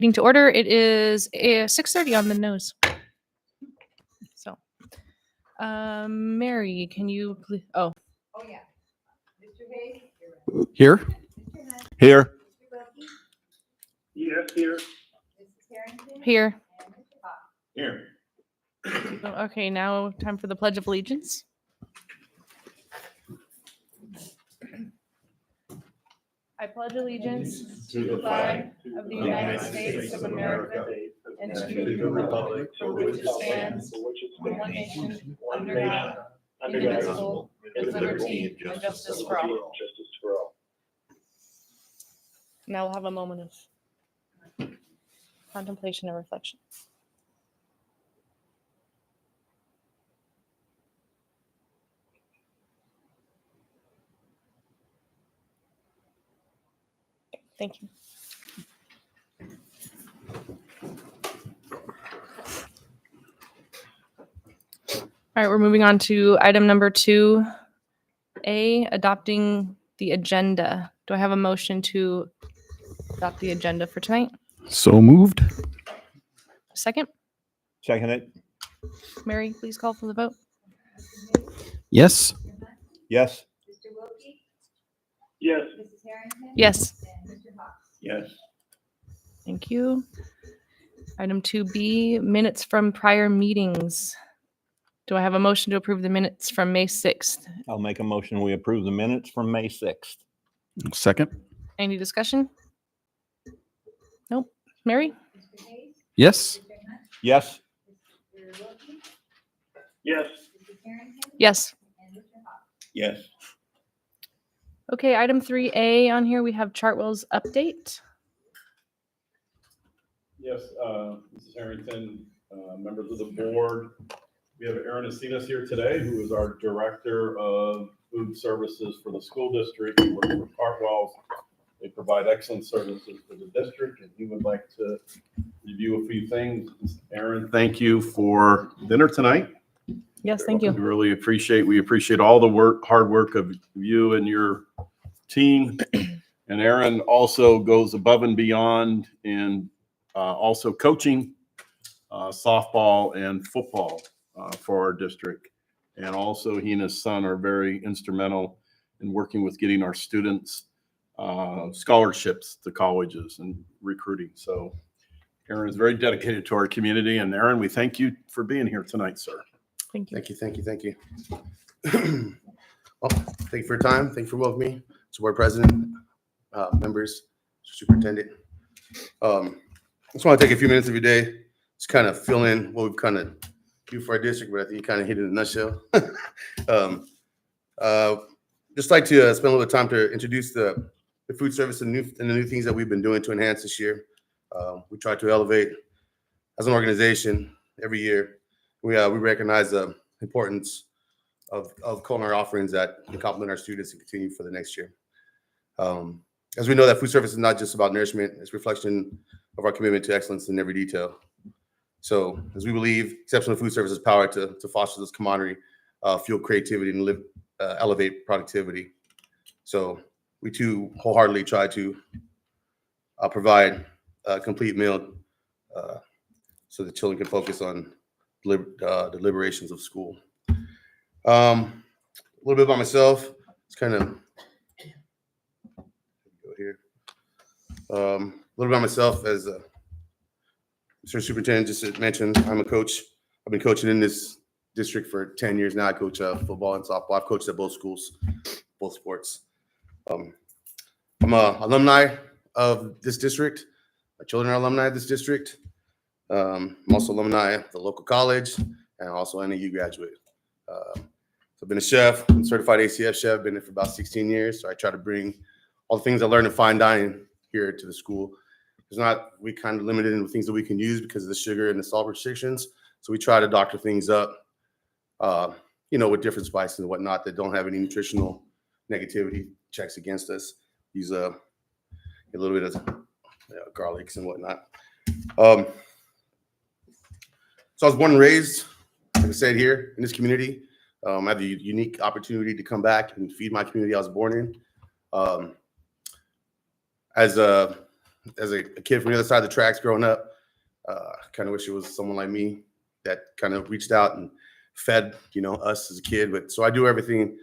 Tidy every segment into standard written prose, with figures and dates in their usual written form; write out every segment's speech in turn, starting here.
Meeting to order. It is 6:30 on the nose. So, Mary, can you please? Oh, yeah. Mr. Hayes? Here. Here. Yes, here. Mrs. Harrington? here. And Mr. Fox? Here. Okay, now time for the Pledge of Allegiance. I pledge allegiance To the flag of the United States of America and to the republic for which it stands, one nation, under God, indivisible, with liberty and justice for all. Now we'll have a moment of contemplation and reflection. Thank you. All right, we're moving on to item number 2A, adopting the agenda. Do I have a motion to adopt the agenda for tonight? So moved. Second? Second it. Mary, please call for the vote. Yes. Yes. Mr. Wilkie? Yes. Mrs. Harrington? Yes. And Mr. Fox? Yes. Thank you. Item 2B, minutes from prior meetings. Do I have a motion to approve the minutes from May 6th? I'll make a motion. We approve the minutes from May 6th. Second. Any discussion? Nope. Mary? Mr. Hayes? Yes. Mr. Hunt? Yes. Mr. Wilkie? Yes. Mrs. Harrington? Yes. And Mr. Fox? Yes. Okay, item 3A on here, we have Chartwell's update. Yes, Mrs. Harrington, members of the board. We have Aaron Acinas here today, who is our Director of Food Services for the school district. He works for Cartwell's. They provide excellent services to the district, and he would like to review a few things. Aaron, thank you for dinner tonight. Yes, thank you. We appreciate all the hard work of you and your team. And Aaron also goes above and beyond in also coaching softball and football for our district. And also he and his son are very instrumental in working with getting our students scholarships to colleges and recruiting. So Aaron is very dedicated to our community. And Aaron, we thank you for being here tonight, sir. Thank you. Thank you. Well, thank you for your time. Thank you for welcoming me. So board president, members, superintendent. I just want to take a few minutes of your day, just kind of fill in what we've kind of do for our district, but I think you kind of hit it in a nutshell. Just like to spend a little time to introduce the food service and the new things that we've been doing to enhance this year. We try to elevate as an organization every year. We recognize the importance of culinary offerings that can complement our students and continue for the next year. As we know that food service is not just about nourishment, it's a reflection of our commitment to excellence in every detail. So as we believe exceptional food service is power to foster this camaraderie, fuel creativity, and elevate productivity. So we too wholeheartedly try to provide a complete meal so the children can focus on the liberations of school. A little bit about myself. It's kind of go here. A little bit about myself as Mr. Superintendent just mentioned. I'm a coach. I've been coaching in this district for 10 years now. I coach football and softball. I've coached at both schools, both sports. I'm an alumni of this district. My children are alumni of this district. I'm also alumni of the local college and also NAU graduate. So I've been a chef, I'm certified ACF chef, been there for about 16 years. So I try to bring all the things I learned in fine dining here to the school. We kind of limited in the things that we can use because of the sugar and the salt restrictions. So we try to doctor things up, with different spices and whatnot that don't have any nutritional negativity checks against us. Use a little bit of garlics and whatnot. So I was born and raised, like I said, here in this community. I have the unique opportunity to come back and feed my community I was born in. As a as a kid from the other side of the tracks growing up, kind of wish it was someone like me that kind of reached out and fed, us as a kid. But so I do everything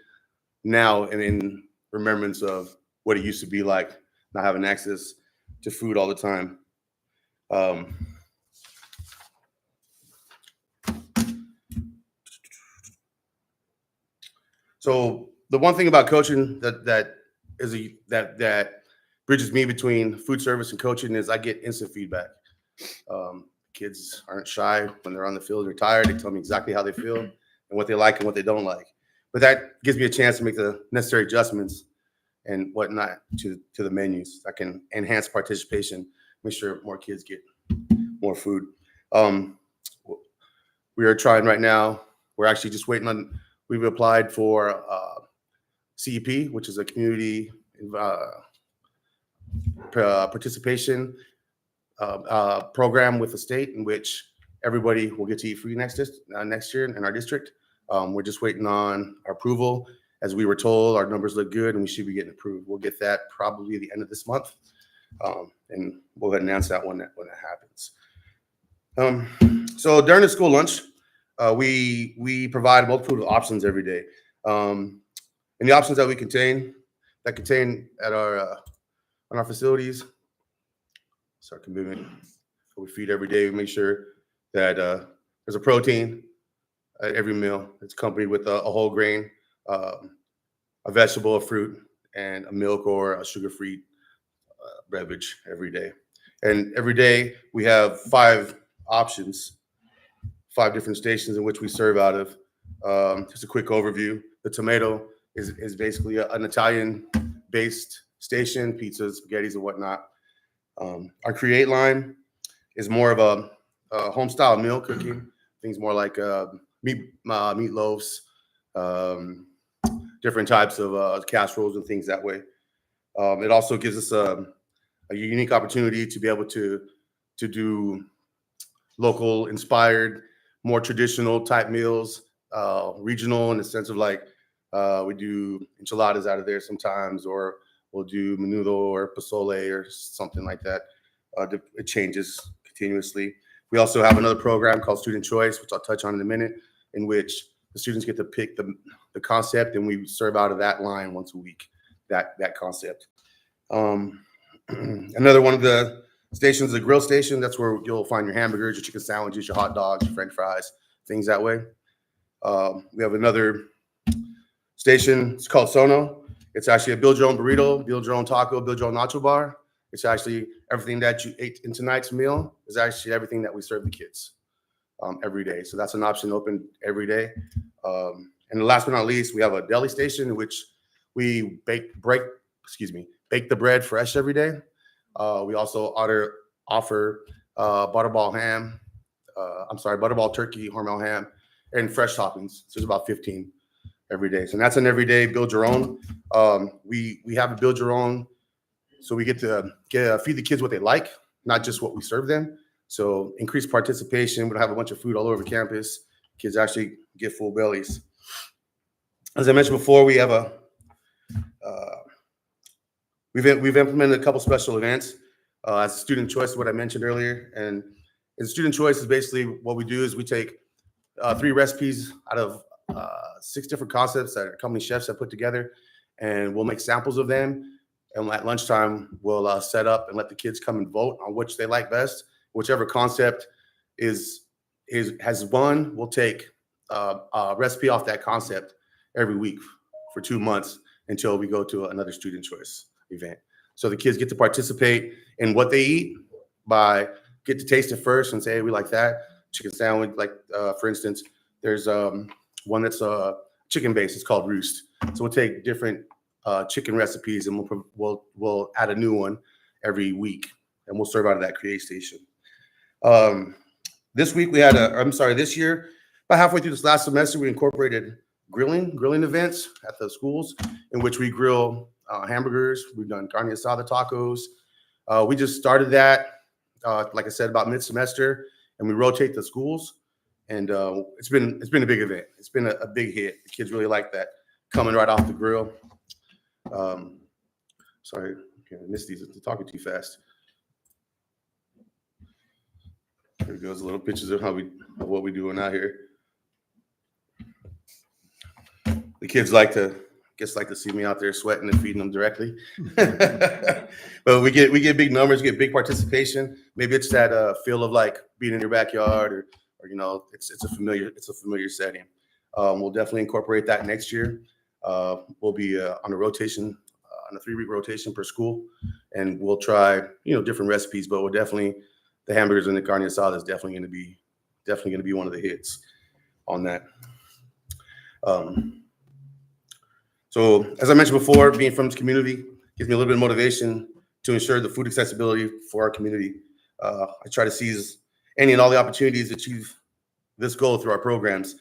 now and in remembrance of what it used to be like, not having access to food all the time. So the one thing about coaching that bridges me between food service and coaching is I get instant feedback. Kids aren't shy when they're on the field. They're tired. They tell me exactly how they feel and what they like and what they don't like. But that gives me a chance to make the necessary adjustments and whatnot to the menus. I can enhance participation, make sure more kids get more food. We are trying right now. We're actually just waiting on. We've applied for CEP, which is a community participation program with the state, in which everybody will get to eat free next year in our district. We're just waiting on our approval. As we were told, our numbers look good and we should be getting approved. We'll get that probably at the end of this month, and we'll go ahead and announce that when that happens. So during the school lunch, we provide multiple options every day. And the options that we contain at our on our facilities, it's our commitment. We feed every day. We make sure that there's a protein at every meal. It's accompanied with a whole grain, a vegetable, a fruit, and a milk or a sugar-free beverage every day. And every day we have 5 options, 5 different stations in which we serve out of. Just a quick overview. The tomato is basically an Italian-based station, pizzas, spaghettis, and whatnot. Our create line is more of a home-style meal cooking. Things more like meatloaves, different types of casseroles and things that way. It also gives us a unique opportunity to be able to do local inspired, more traditional type meals, regional in the sense of like we do enchiladas out of there sometimes, or we'll do menudo or pozole or something like that. It changes continuously. We also have another program called Student Choice, which I'll touch on in a minute, in which the students get to pick the concept, and we serve out of that line once a week, that concept. Another one of the stations, the grill station, that's where you'll find your hamburgers, your chicken sandwiches, your hot dogs, your french fries, things that way. We have another station, it's called Sono. It's actually a build your own burrito, build your own taco, build your own nacho bar. It's actually everything that you ate in tonight's meal is actually everything that we serve the kids every day. So that's an option open every day. And last but not least, we have a deli station in which we bake the bread fresh every day. We also offer butterball turkey, Hormel ham, and fresh toppings. So there's about 15 every day. So that's an everyday build your own. We have a build your own, so we get to feed the kids what they like, not just what we serve them. So increased participation. We don't have a bunch of food all over campus. Kids actually get full bellies. As I mentioned before, we have we've implemented a couple special events. As Student Choice, what I mentioned earlier, and Student Choice is basically what we do is we take 3 recipes out of 6 different concepts that our company chefs have put together, and we'll make samples of them. And at lunchtime, we'll set up and let the kids come and vote on which they like best. Whichever concept has won, we'll take a recipe off that concept every week for 2 months until we go to another Student Choice event. So the kids get to participate in what they eat by get to taste it first and say, hey, we like that chicken sandwich. Like for instance, there's one that's chicken based. It's called Roost. So we'll take different chicken recipes and we'll add a new one every week, and we'll serve out of that create station. This year, about halfway through this last semester, we incorporated grilling events at the schools in which we grill hamburgers. We've done carne asada tacos. We just started that, like I said, about mid-semester, and we rotate the schools. And it's been a big event. It's been a big hit. The kids really like that, coming right off the grill. Sorry, I missed these. I'm talking too fast. There goes a little pictures of what we doing out here. The kids like to see me out there sweating and feeding them directly. But we get big numbers, get big participation. Maybe it's that feel of like being in your backyard, or it's a familiar setting. We'll definitely incorporate that next year. We'll be on a rotation, on a 3-week rotation per school, and we'll try different recipes. But we'll definitely, the hamburgers and the carne asada is definitely going to be one of the hits on that. So as I mentioned before, being from this community gives me a little bit of motivation to ensure the food accessibility for our community. I try to seize any and all the opportunities to achieve this goal through our programs.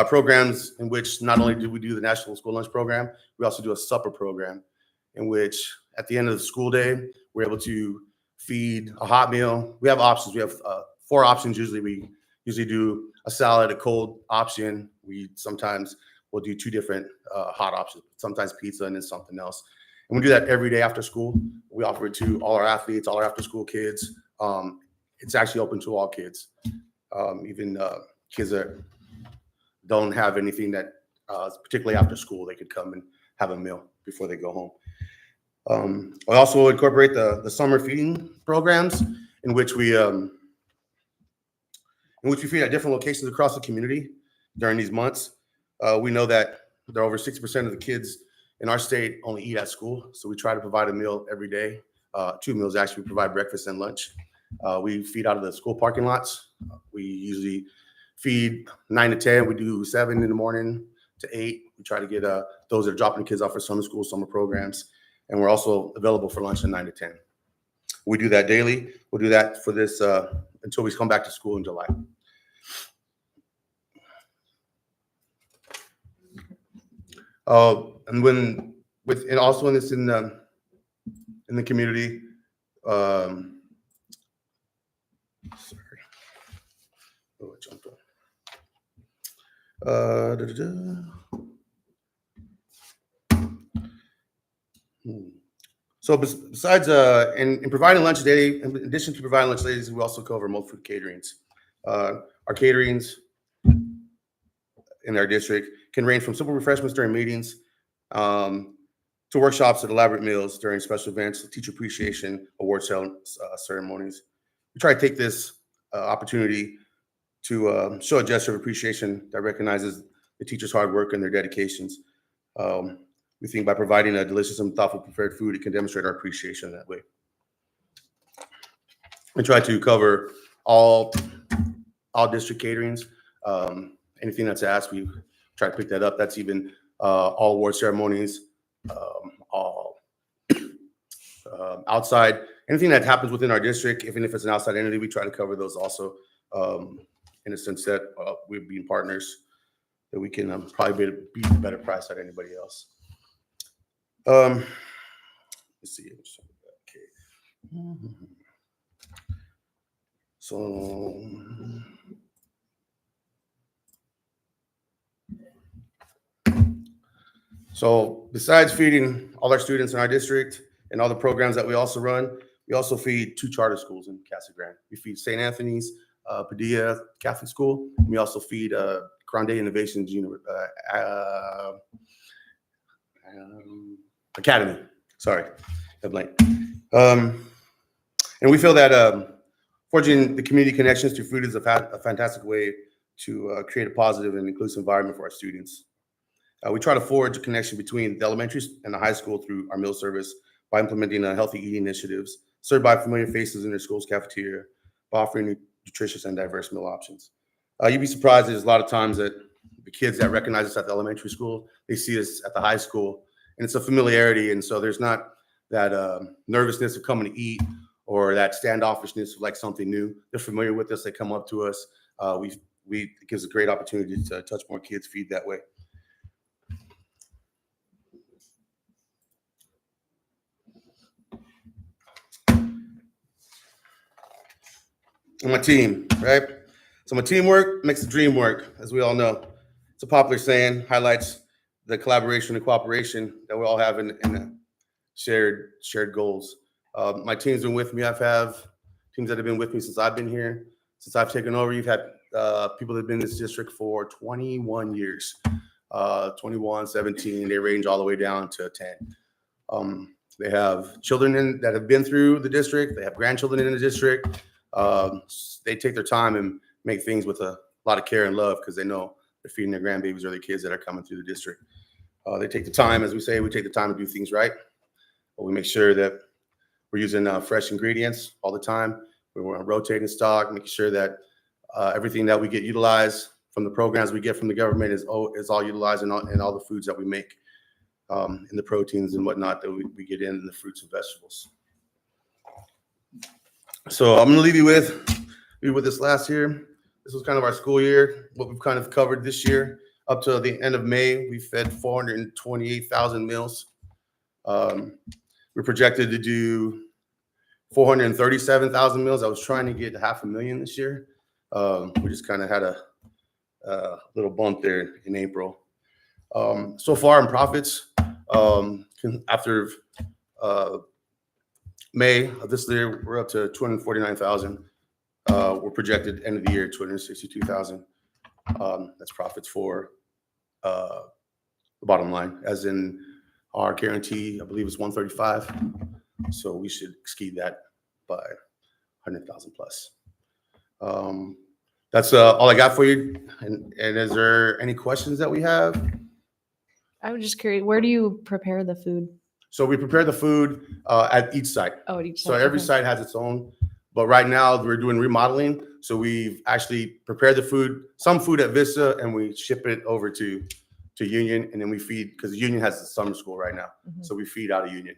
Programs in which not only do we do the National School Lunch Program, we also do a supper program in which at the end of the school day, we're able to feed a hot meal. We have options. We have 4 options usually. We usually do a salad, a cold option. We'll do 2 different hot options, sometimes pizza and then something else. And we do that every day after school. We offer it to all our athletes, all our after-school kids. It's actually open to all kids, even kids that don't have anything that particularly after school, they could come and have a meal before they go home. I also incorporate the summer feeding programs in which we feed at different locations across the community during these months. We know that there are over 60% of the kids in our state only eat at school. So we try to provide a meal every day. 2 meals, actually. We provide breakfast and lunch. We feed out of the school parking lots. We usually feed 9 to 10. We do 7 in the morning to 8. We try to get those that are dropping the kids off for summer school, summer programs. And we're also available for lunch at 9 to 10. We do that daily. We'll do that for this until we come back to school in July. And also when it's in the community, sorry, oh, I jumped on. So besides in providing lunch daily, in addition to providing lunch dailies, we also cover multi-food caterings. Our caterings in our district can range from simple refreshments during meetings to workshops and elaborate meals during special events, teacher appreciation, award ceremonies. We try to take this opportunity to show a gesture of appreciation that recognizes the teachers' hard work and their dedications. We think by providing a delicious and thoughtful prepared food, it can demonstrate our appreciation that way. We try to cover all district caterings. Anything that's asked, we try to pick that up. That's even all award ceremonies, all outside, anything that happens within our district, even if it's an outside entity, we try to cover those also, in a sense that we're being partners, that we can probably beat a better price at anybody else. Let's see. Okay. So besides feeding all our students in our district and all the programs that we also run, we also feed 2 charter schools in Casa Grande. We feed St. Anthony's, Padilla Catholic School. We also feed Grande Innovations Academy. Sorry, I blanked. And we feel that forging the community connections through food is a fantastic way to create a positive and inclusive environment for our students. We try to forge a connection between the elementary and the high school through our meal service by implementing healthy eating initiatives, served by familiar faces in their school's cafeteria, by offering nutritious and diverse meal options. You'd be surprised there's a lot of times that the kids that recognize us at the elementary school, they see us at the high school, and it's a familiarity, and so there's not that nervousness of coming to eat or that standoffishness of like something new. They're familiar with us. They come up to us. It gives a great opportunity to touch more kids, feed that way. And my team, right? So my teamwork makes the dream work, as we all know. It's a popular saying, highlights the collaboration and cooperation that we all have in shared goals. My team's been with me. I've teams that have been with me since I've been here. since I've taken over, you've had people that have been in this district for 21 years, 21, 17. They range all the way down to 10. They have children that have been through the district. They have grandchildren in the district. They take their time and make things with a lot of care and love because they know they're feeding their grandbabies or their kids that are coming through the district. They take the time, as we say, we take the time to do things right. But we make sure that we're using fresh ingredients all the time. We're rotating stock, making sure that everything that we get utilized from the programs we get from the government is all utilized in all the foods that we make, in the proteins and whatnot that we get in the fruits and vegetables. So I'm going to leave you with this last year. This was kind of our school year, what we've kind of covered this year. Up to the end of May, we fed 428,000 meals. We're projected to do 437,000 meals. I was trying to get 500,000 this year. We just kind of had a little bump there in April. So far in profits, after May of this year, we're up to 249,000. We're projected end of the year 262,000. That's profits for the bottom line, as in our guarantee, I believe, is 135. So we should exceed that by 100,000 plus. That's all I got for you. And is there any questions that we have? I was just curious, where do you prepare the food? So we prepare the food at each site. Oh, at each So site, every okay. site has its own. But right now we're doing remodeling. So we've actually prepared the food, some food at Vista, and we ship it over to Union, and then we feed, because Union has the summer school right now. Mhm. So we feed out of Union.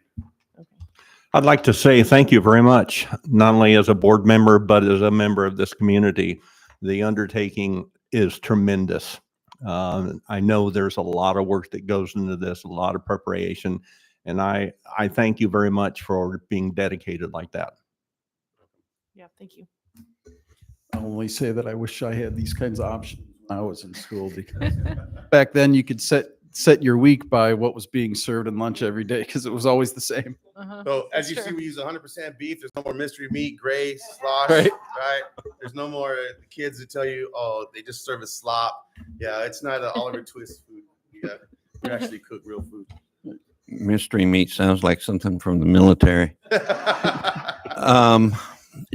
I'd like to say thank you very much, not only as a board member, but as a member of this community. The undertaking is tremendous. I know there's a lot of work that goes into this, a lot of preparation, and I thank you very much for being dedicated like that. Yeah, thank you. I'll only say that I wish I had these kinds of options when I was in school, because back then you could set your week by what was being served in lunch every day, because it was always the same. Uh-huh. So as you Sure. see, we use 100% beef. There's no more mystery meat, gray, slosh, Right. right? There's no more kids that tell you, oh, they just serve as slop. Yeah, it's not an Oliver Twist food. Yeah, we actually cook real food. Mystery meat sounds like something from the military.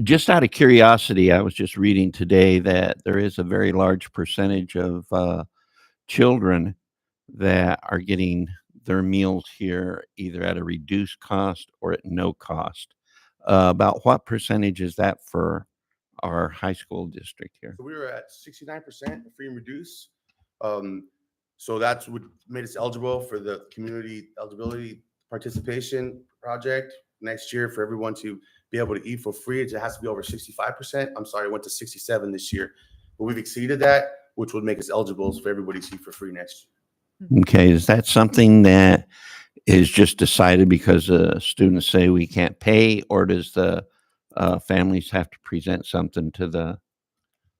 Just out of curiosity, I was just reading today that there is a very large percentage of children that are getting their meals here either at a reduced cost or at no cost. About what percentage is that for our high school district here? We were at 69% free and reduced. So that's what made us eligible for the community eligibility participation project next year, for everyone to be able to eat for free. It has to be over 65%. I'm sorry, it went to 67 this year, but we've exceeded that, which would make us eligible for everybody to eat for free next year. Okay, is that something that is just decided because students say we can't pay, or does the families have to present something to the?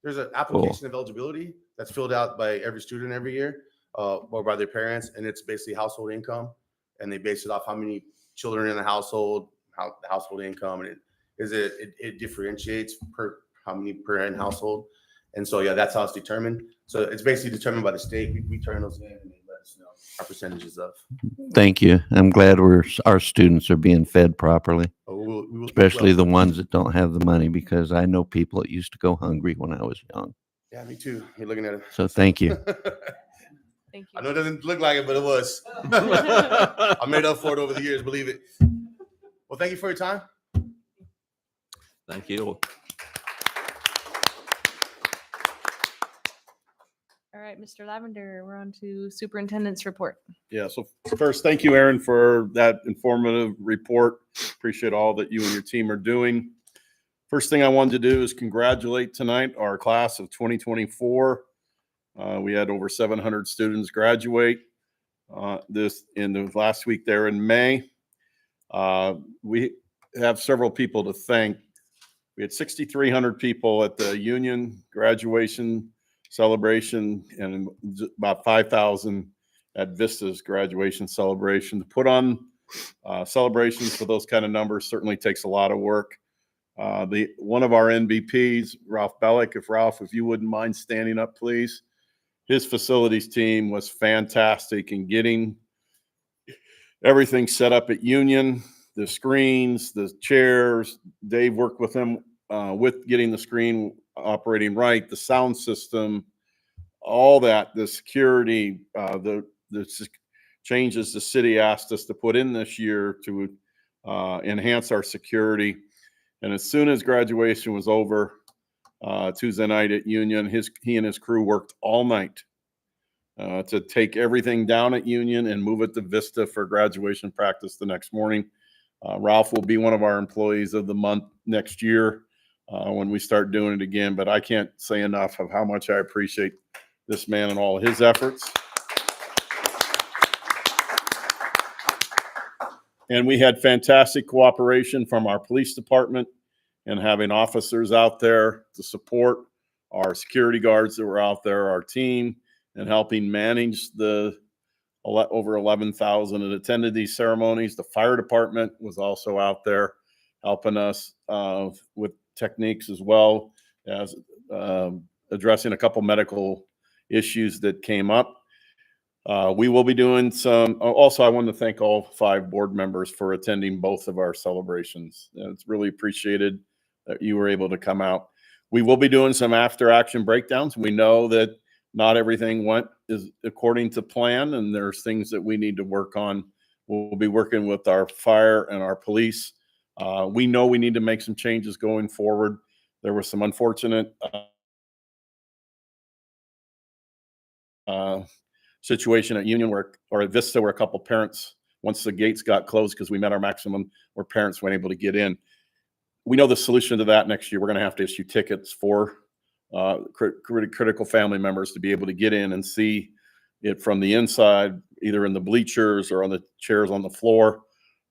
There's an application of eligibility that's filled out by every student every year, or by their parents, and it's basically household income, and they base it off how many children in the household, how the household income, and it differentiates per how many per head household, and so yeah, that's how it's determined. So it's basically determined by the state. We turn those in and they let us know our percentages of. Thank you. I'm glad our students are being fed properly, especially the ones that don't have the money, because I know people that used to go hungry when I was young. Yeah, me too. You're looking at it. So thank you. Thank I you. know it doesn't look like it, but it was. I made up for it over the years, believe it. Well, thank you for your time. Thank you. All right, Mr. Lavender, we're on to superintendent's report. Yeah, so first, thank you, Aaron, for that informative report. Appreciate all that you and your team are doing. First thing I wanted to do is congratulate tonight our class of 2024. We had over 700 students graduate this in the last week there in May. We have several people to thank. We had 6,300 people at the Union graduation celebration and about 5,000 at Vista's graduation celebration. To put on celebrations for those kind of numbers certainly takes a lot of work. One of our MVPs, Ralph Bellick, if you wouldn't mind standing up, please. His facilities team was fantastic in getting everything set up at Union, the screens, the chairs. Dave worked with them with getting the screen operating right, the sound system, all that, the security, the changes the city asked us to put in this year to enhance our security. And as soon as graduation was over Tuesday night at Union, he and his crew worked all night to take everything down at Union and move it to Vista for graduation practice the next morning. Ralph will be one of our employees of the month next year when we start doing it again. But I can't say enough of how much I appreciate this man and all of his efforts. And we had fantastic cooperation from our police department and having officers out there to support our security guards that were out there, our team, and helping manage the over 11,000 that attended these ceremonies. The fire department was also out there helping us with techniques as well as addressing a couple medical issues that came up. We will be doing some. Also, I want to thank all 5 board members for attending both of our celebrations. It's really appreciated that you were able to come out. We will be doing some after action breakdowns. We know that not everything went according to plan, and there's things that we need to work on. We'll be working with our fire and our police. We know we need to make some changes going forward. There was some unfortunate situation at Union or at Vista where a couple parents, once the gates got closed because we met our maximum, where parents weren't able to get in. We know the solution to that next year. We're going to have to issue tickets for critical family members to be able to get in and see it from the inside, either in the bleachers or on the chairs on the floor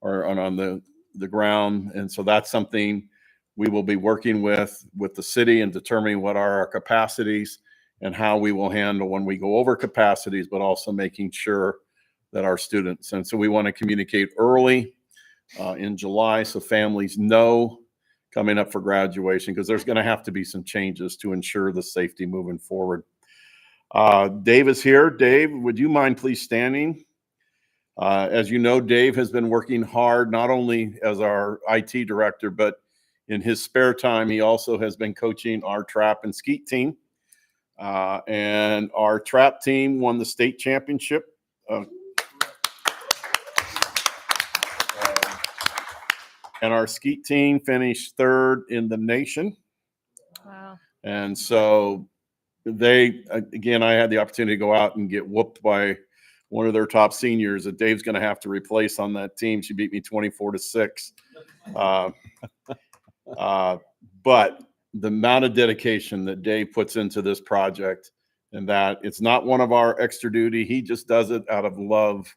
or on the ground. And so that's something we will be working with the city and determining what are our capacities and how we will handle when we go over capacities, but also making sure that our students. And so we want to communicate early in July so families know coming up for graduation, because there's going to have to be some changes to ensure the safety moving forward. Dave is here. Dave, would you mind please standing? As you know, Dave has been working hard, not only as our IT director, but in his spare time, he also has been coaching our trap and skeet team. And our trap team won the state championship. And our skeet team finished 3rd in the nation. Wow. And so they, again, I had the opportunity to go out and get whooped by one of their top seniors that Dave's going to have to replace on that team. She beat me 24-6. But the amount of dedication that Dave puts into this project, and that it's not one of our extra duty. He just does it out of love.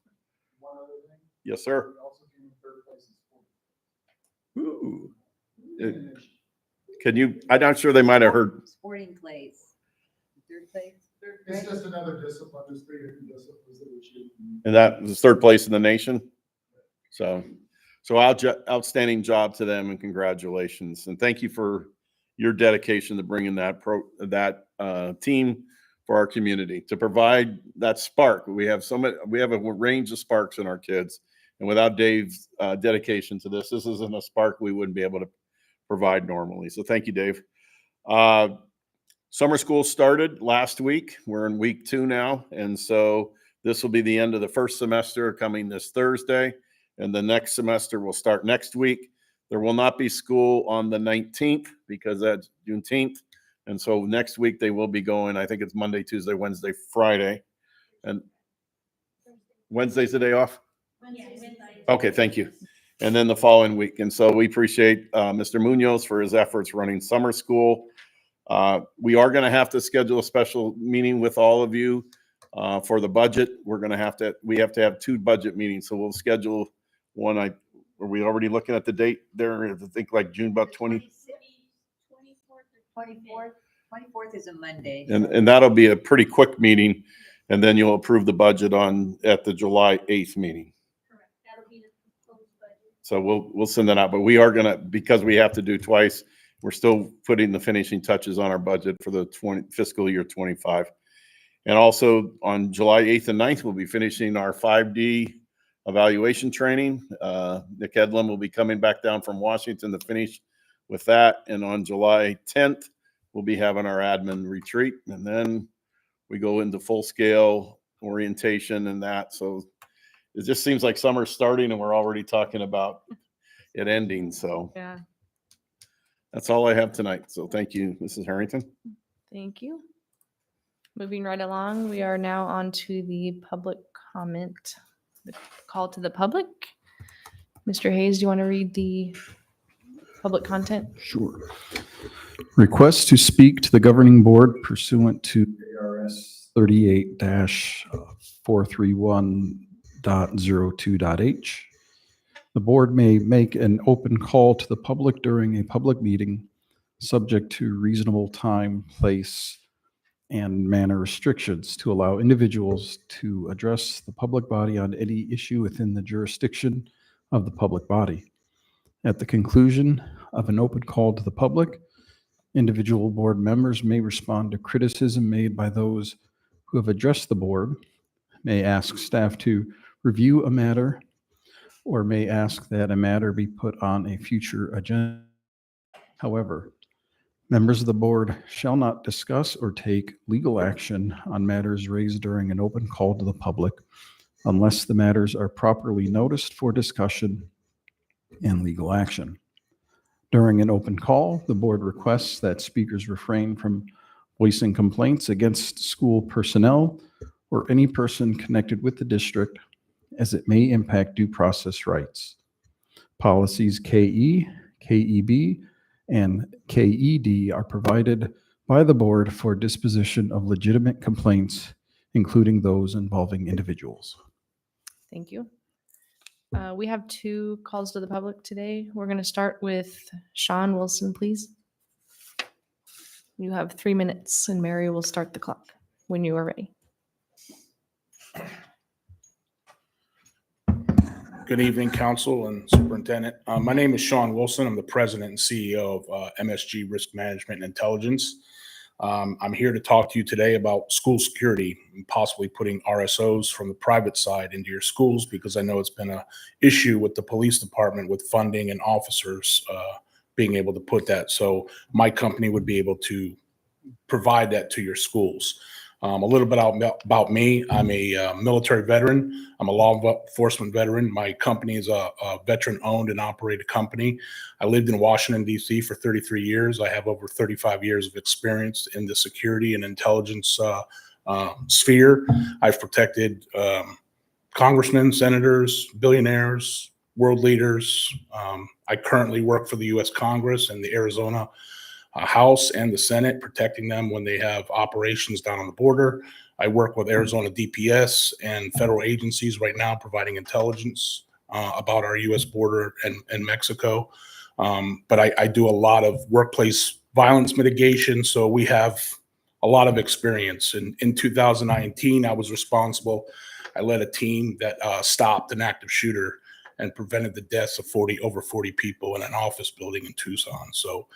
One other thing. Yes, sir. We also came in 3rd place in sport. Ooh. Can you, I'm not sure they might have heard. Sporting place. 3rd place. It's just another discipline. There's 3 different disciplines that we choose. And that was 3rd place in the nation. So outstanding job to them, and congratulations. And thank you for your dedication to bringing that team for our community, to provide that spark. We have a range of sparks in our kids. And without Dave's dedication to this isn't a spark we wouldn't be able to provide normally. So thank you, Dave. Summer school started last week. We're in week 2 now. And so this will be the end of the first semester coming this Thursday. And the next semester will start next week. There will not be school on the 19th because that's Juneteenth. And so next week they will be going, I think it's Monday, Tuesday, Wednesday, Friday. And Wednesday's the day off? Okay, thank you. And then the following week. And so we appreciate Mr. Munoz for his efforts running summer school. We are going to have to schedule a special meeting with all of you for the budget. We have to have 2 budget meetings. So we'll schedule one. Are we already looking at the date there? I think like June about 20. 24th is a Monday. And that'll be a pretty quick meeting. And then you'll approve the budget at the July 8th meeting. Correct. That'll be the proposed budget. So we'll send that out, but we are gonna, because we have to do twice, we're still putting the finishing touches on our budget for the fiscal year 25. And also on July 8th and 9th, we'll be finishing our 5D evaluation training. Nick Edlin will be coming back down from Washington to finish with that. And on July 10th, we'll be having our admin retreat. And then we go into full scale orientation and that. So it just seems like summer's starting and we're already talking about it ending. So Yeah. that's all I have tonight. So thank you, Mrs. Harrington. Thank you. Moving right along, we are now on to the public comment, the call to the public. Mr. Hayes, do you want to read the public content? Sure. Request to speak to the governing board pursuant to ARS 38-431.02.h. The board may make an open call to the public during a public meeting, subject to reasonable time, place, and manner restrictions to allow individuals to address the public body on any issue within the jurisdiction of the public body. At the conclusion of an open call to the public, individual board members may respond to criticism made by those who have addressed the board, may ask staff to review a matter, or may ask that a matter be put on a future agenda. However, members of the board shall not discuss or take legal action on matters raised during an open call to the public unless the matters are properly noticed for discussion and legal action. During an open call, the board requests that speakers refrain from voicing complaints against school personnel or any person connected with the district, as it may impact due process rights. Policies KE, KEB, and KED are provided by the board for disposition of legitimate complaints, including those involving individuals. Thank you. We have 2 calls to the public today. We're going to start with Sean Wilson, please. You have 3 minutes and Mary will start the clock when you are ready. Good evening, Council and Superintendent. My name is Sean Wilson. I'm the President and CEO of MSG Risk Management and Intelligence. I'm here to talk to you today about school security and possibly putting RSOs from the private side into your schools, because I know it's been an issue with the police department with funding and officers being able to put that. So my company would be able to provide that to your schools. A little bit about me. I'm a military veteran. I'm a law enforcement veteran. My company is a veteran-owned and operated company. I lived in Washington, D.C. for 33 years. I have over 35 years of experience in the security and intelligence sphere. I've protected congressmen, senators, billionaires, world leaders. I currently work for the U.S. Congress and the Arizona House and the Senate, protecting them when they have operations down on the border. I work with Arizona DPS and federal agencies right now, providing intelligence about our U.S. border and Mexico. But I do a lot of workplace violence mitigation, so we have a lot of experience. In 2019, I was responsible. I led a team that stopped an active shooter and prevented the deaths of over 40 people in an office building in Tucson. So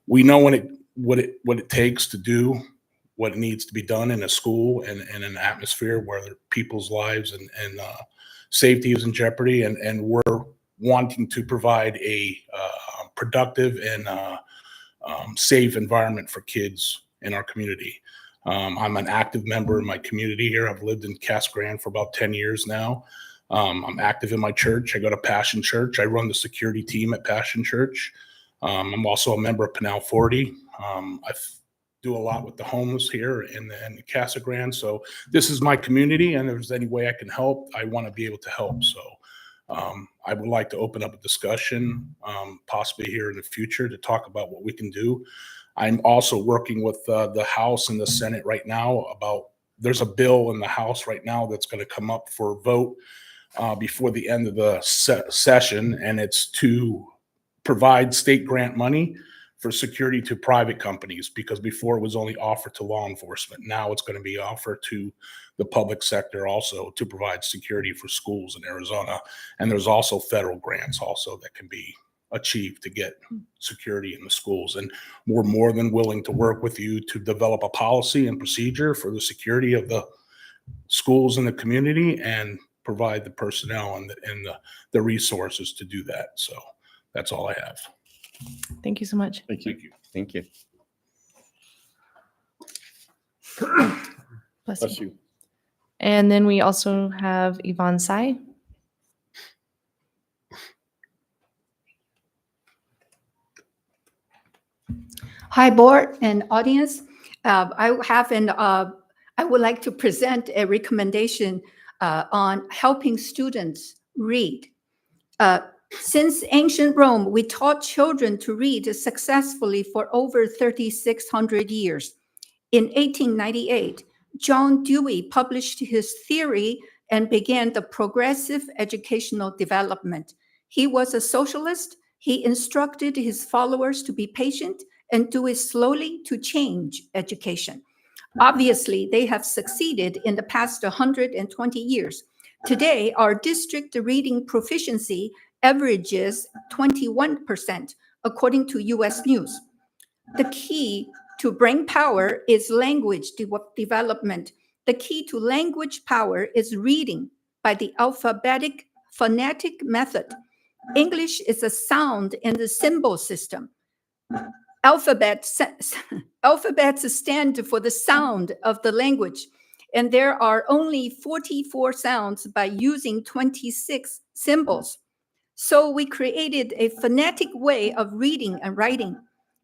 we know what it takes to do what needs to be done in a school and an atmosphere where people's lives and safety is in jeopardy, and we're wanting to provide a productive and safe environment for kids in our community. I'm an active member in my community here. I've lived in Casa Grande for about 10 years now. I'm active in my church. I go to Passion Church. I run the security team at Passion Church. I'm also a member of Pinal 40. I do a lot with the homeless here in the Casa Grande. So this is my community, and if there's any way I can help, I want to be able to help. So I would like to open up a discussion, possibly here in the future, to talk about what we can do. I'm also working with the House and the Senate right now there's a bill in the House right now that's going to come up for a vote before the end of the session, and it's to provide state grant money for security to private companies, because before it was only offered to law enforcement. Now it's going to be offered to the public sector also to provide security for schools in Arizona. And there's also federal grants also that can be achieved to get security in the schools. And we're more than willing to work with you to develop a policy and procedure for the security of the schools in the community and provide the personnel and the resources to do that. So that's all I have. Thank you so much. Thank you. Thank you. Thank you. Bless Bless you. you. And then we also have Yvonne Sai. Hi, board and audience. I would like to present a recommendation on helping students read. Since ancient Rome, we taught children to read successfully for over 3,600 years. In 1898, John Dewey published his theory and began the progressive educational development. He was a socialist. He instructed his followers to be patient and do it slowly to change education. Obviously, they have succeeded in the past 120 years. Today, our district reading proficiency averages 21%, according to US News. The key to brain power is language development. The key to language power is reading by the alphabetic phonetic method. English is a sound in the symbol system. Alphabets stand for the sound of the language, and there are only 44 sounds by using 26 symbols. So we created a phonetic way of reading and writing,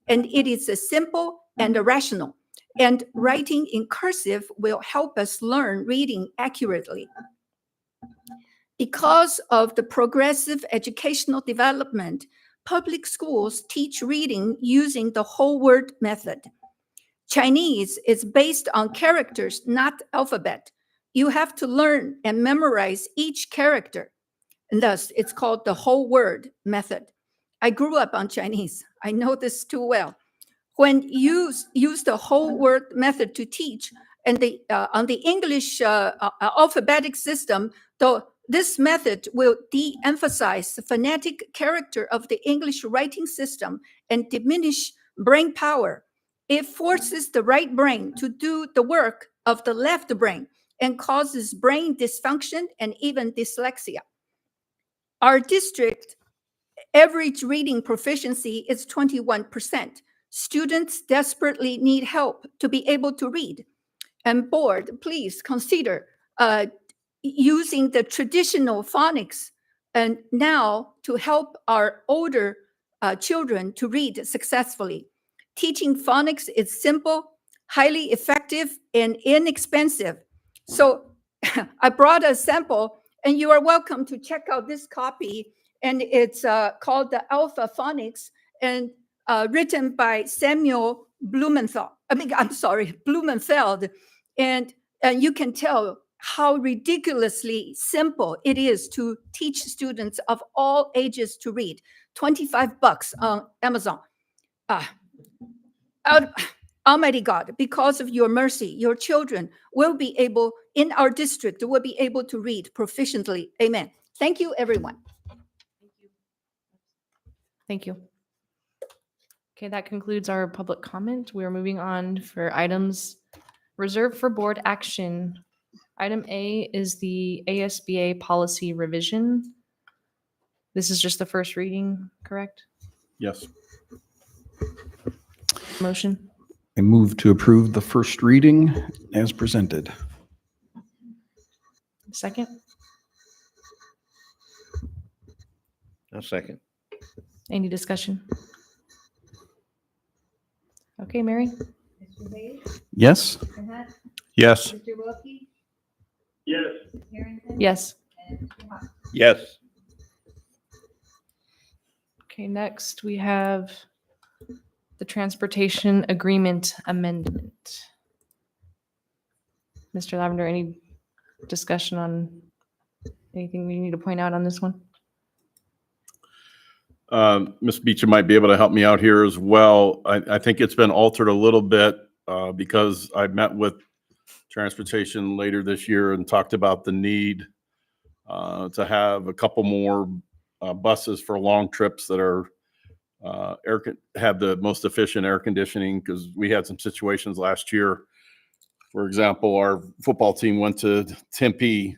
and it is a simple and rational. And writing in cursive will help us learn reading accurately. Because of the progressive educational development, public schools teach reading using the whole word method. Chinese is based on characters, not alphabet. You have to learn and memorize each character. And thus, it's called the whole word method. I grew up on Chinese. I know this too well. When you use the whole word method to teach, and on the English alphabetic system, this method will de-emphasize the phonetic character of the English writing system and diminish brain power. It forces the right brain to do the work of the left brain and causes brain dysfunction and even dyslexia. Our district average reading proficiency is 21%. Students desperately need help to be able to read. And board, please consider using the traditional phonics and now to help our older children to read successfully. Teaching phonics is simple, highly effective, and inexpensive. So I brought a sample, and you are welcome to check out this copy. And it's called the Alpha Phonics, and written by Samuel Blumenfeld. And you can tell how ridiculously simple it is to teach students of all ages to read. $25 on Amazon. Almighty God, because of your mercy, your children will be able, in our district, will be able to read proficiently. Amen. Thank you, everyone. Thank you. Okay, that concludes our public comment. We are moving on for items reserved for board action. Item A is the ASBA policy revision. This is just the first reading, correct? Yes. Motion. I move to approve the first reading as presented. Second. A second. Any discussion? Okay, Mary? Mr. Hayes, Yes? Mr. Hunt, Yes. Mr. Wilkie, Yes. Ms. Harrington. Yes. And Mr. Hawes. Yes. Okay, next we have the transportation agreement amendment. Mr. Lavender, any discussion on anything we need to point out on this one? Ms. Beecham might be able to help me out here as well. I think it's been altered a little bit because I met with transportation later this year and talked about the need to have a couple more buses for long trips that are have the most efficient air conditioning, because we had some situations last year. For example, our football team went to Tempe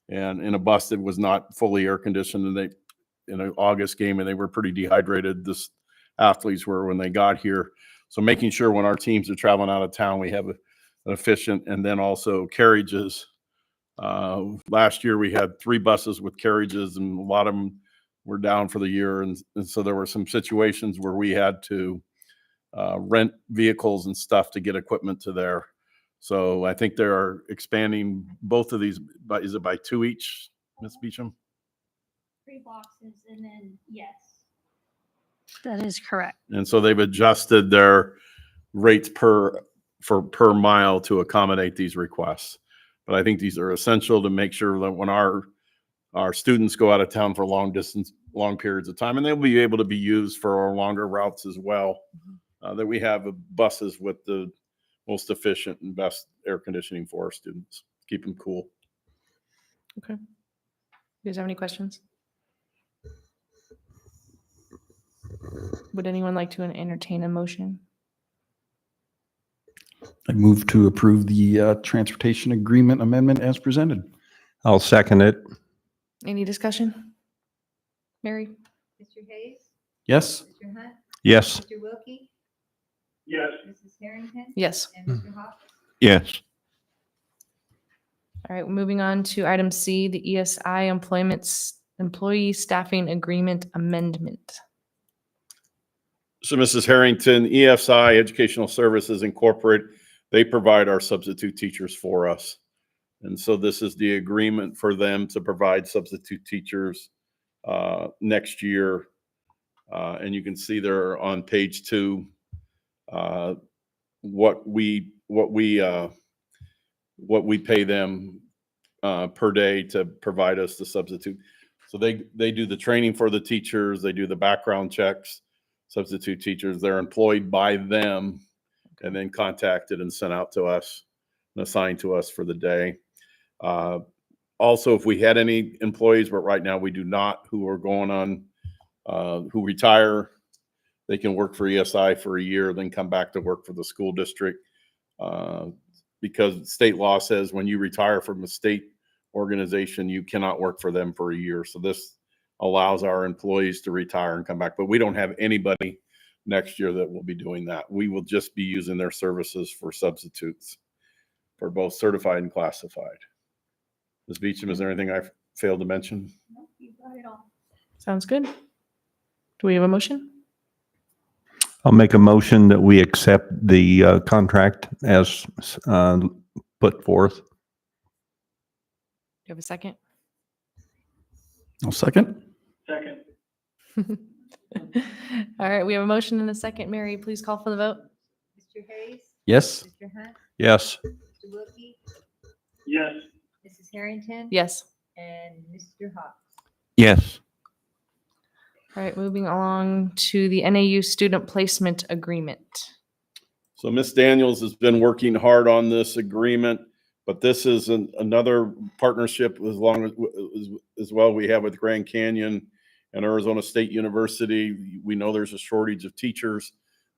and in a bus that was not fully air conditioned, and they in an August game, and they were pretty dehydrated. This athletes were when they got here. So making sure when our teams are traveling out of town, we have an efficient, and then also carriages. Last year we had 3 buses with carriages, and a lot of them were down for the year. And so there were some situations where we had to rent vehicles and stuff to get equipment to there. So I think they're expanding both of these, but is it by 2 each, Ms. Beecham? 3 boxes and then, yes. That is correct. And so they've adjusted their rates per mile to accommodate these requests. But I think these are essential to make sure that when our students go out of town for long periods of time, and they'll be able to be used for our longer routes as well, that we have buses with the most efficient and best air conditioning for our students. Keep them cool. Okay. You guys have any questions? Would anyone like to entertain a motion? I move to approve the transportation agreement amendment as presented. I'll second it. Any discussion? Mary? Mr. Hayes? Yes? Mr. Hunt? Yes. Mr. Wilkie? Yes. Mrs. Harrington? Yes. And Mr. Hawks? Yes. All right, moving on to item C, the ESI employee staffing agreement amendment. So Mrs. Harrington, ESI, Educational Services Incorporated, they provide our substitute teachers for us. And so this is the agreement for them to provide substitute teachers next year. And you can see there on page 2 what we pay them per day to provide us the substitute. So they do the training for the teachers, they do the background checks. Substitute teachers, they're employed by them and then contacted and sent out to us and assigned to us for the day. Also, if we had any employees, but right now we do not, who are going on, who retire, they can work for ESI for a year, then come back to work for the school district. Because state law says when you retire from a state organization, you cannot work for them for a year. So this allows our employees to retire and come back. But we don't have anybody next year that will be doing that. We will just be using their services for substitutes for both certified and classified. Ms. Beecham, is there anything I failed to mention? No, you got it all. Sounds good. Do we have a motion? I'll make a motion that we accept the contract as put forth. Do you have a second? I'll second. Second. All right, we have a motion and a second. Mary, please call for the vote. Mr. Hayes? Yes? Mr. Hunt? Yes. Mr. Wilkie? Yes. Mrs. Harrington? Yes. And Mr. Hawks? Yes. All right, moving along to the NAU student placement agreement. So Ms. Daniels has been working hard on this agreement, but this is another partnership as well we have with Grand Canyon and Arizona State University. We know there's a shortage of teachers.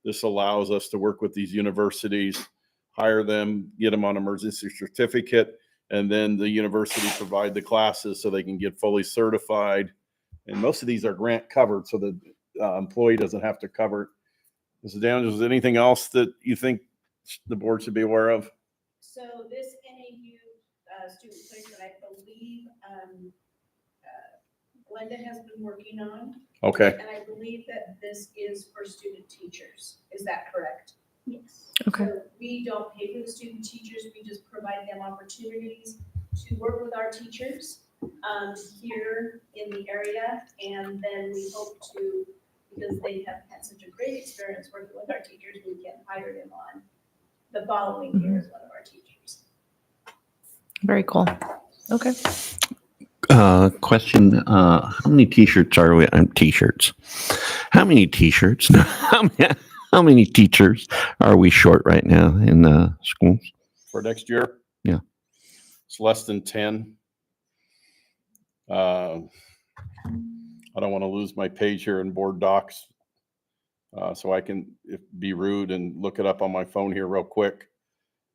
This allows us to work with these universities, hire them, get them on emergency certificate, and then the university provide the classes so they can get fully certified. And most of these are grant covered, so the employee doesn't have to cover it. Mrs. Daniels, is there anything else that you think the board should be aware of? So this NAU student placement, I believe Glenda has been working on, Okay. and I believe that this is for student teachers. Is that correct? Yes. Okay. So we don't pay for the student teachers, we just provide them opportunities to work with our teachers here in the area, and then we hope to, because they have had such a great experience working with our teachers, we can hire them on the following year as one of our teachers. Very cool. Okay. Question, how many t-shirts are we, t-shirts? How many t-shirts? How many teachers are we short right now in the schools? For next year? Yeah. It's less than 10. I don't want to lose my page here in board docs. So I can be rude and look it up on my phone here real quick.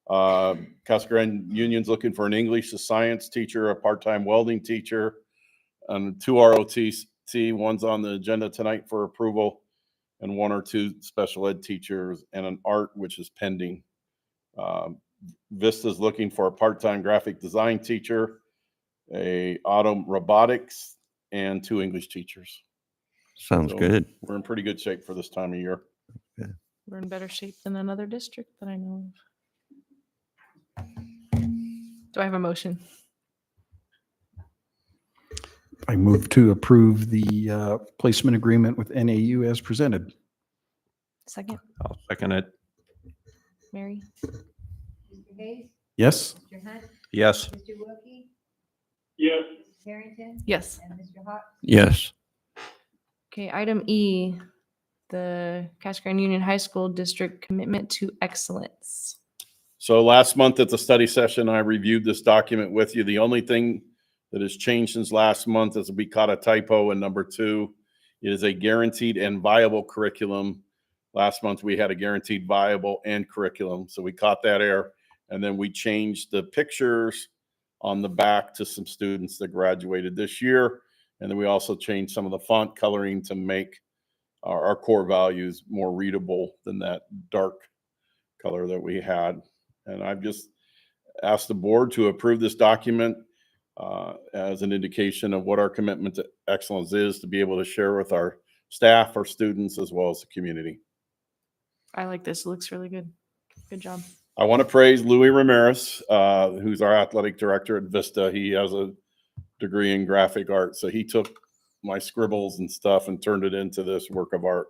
Casa Grande Union's looking for an English to science teacher, a part-time welding teacher, and 2 ROTC. One's on the agenda tonight for approval, and 1 or 2 special ed teachers, and an art, which is pending. Vista's looking for a part-time graphic design teacher, a auto robotics, and 2 English teachers. Sounds So good. We're in pretty good shape for this time of year. We're in better shape than another district that I know of. Do I have a motion? I move to approve the placement agreement with NAU as presented. Second, I'll second it. Mary? Mr. Hayes, Yes? Mr. Hunt, Yes. Mr. Wilkie, Yes. Mrs. Harrington, Yes. and Mr. Hawks. Yes. Okay, item E, the Casa Grande Union High School District Commitment to Excellence. So last month at the study session, I reviewed this document with you. The only thing that has changed since last month is we caught a typo in number 2. It is a guaranteed and viable curriculum. Last month, we had a guaranteed viable and curriculum. So we caught that error. And then we changed the pictures on the back to some students that graduated this year. And then we also changed some of the font coloring to make our core values more readable than that dark color that we had. And I've just asked the board to approve this document as an indication of what our commitment to excellence is, to be able to share with our staff, our students, as well as the community. I like this. It looks really good. Good job. I want to praise Louis Ramirez, who's our athletic director at Vista. He has a degree in graphic art. So he took my scribbles and stuff and turned it into this work of art.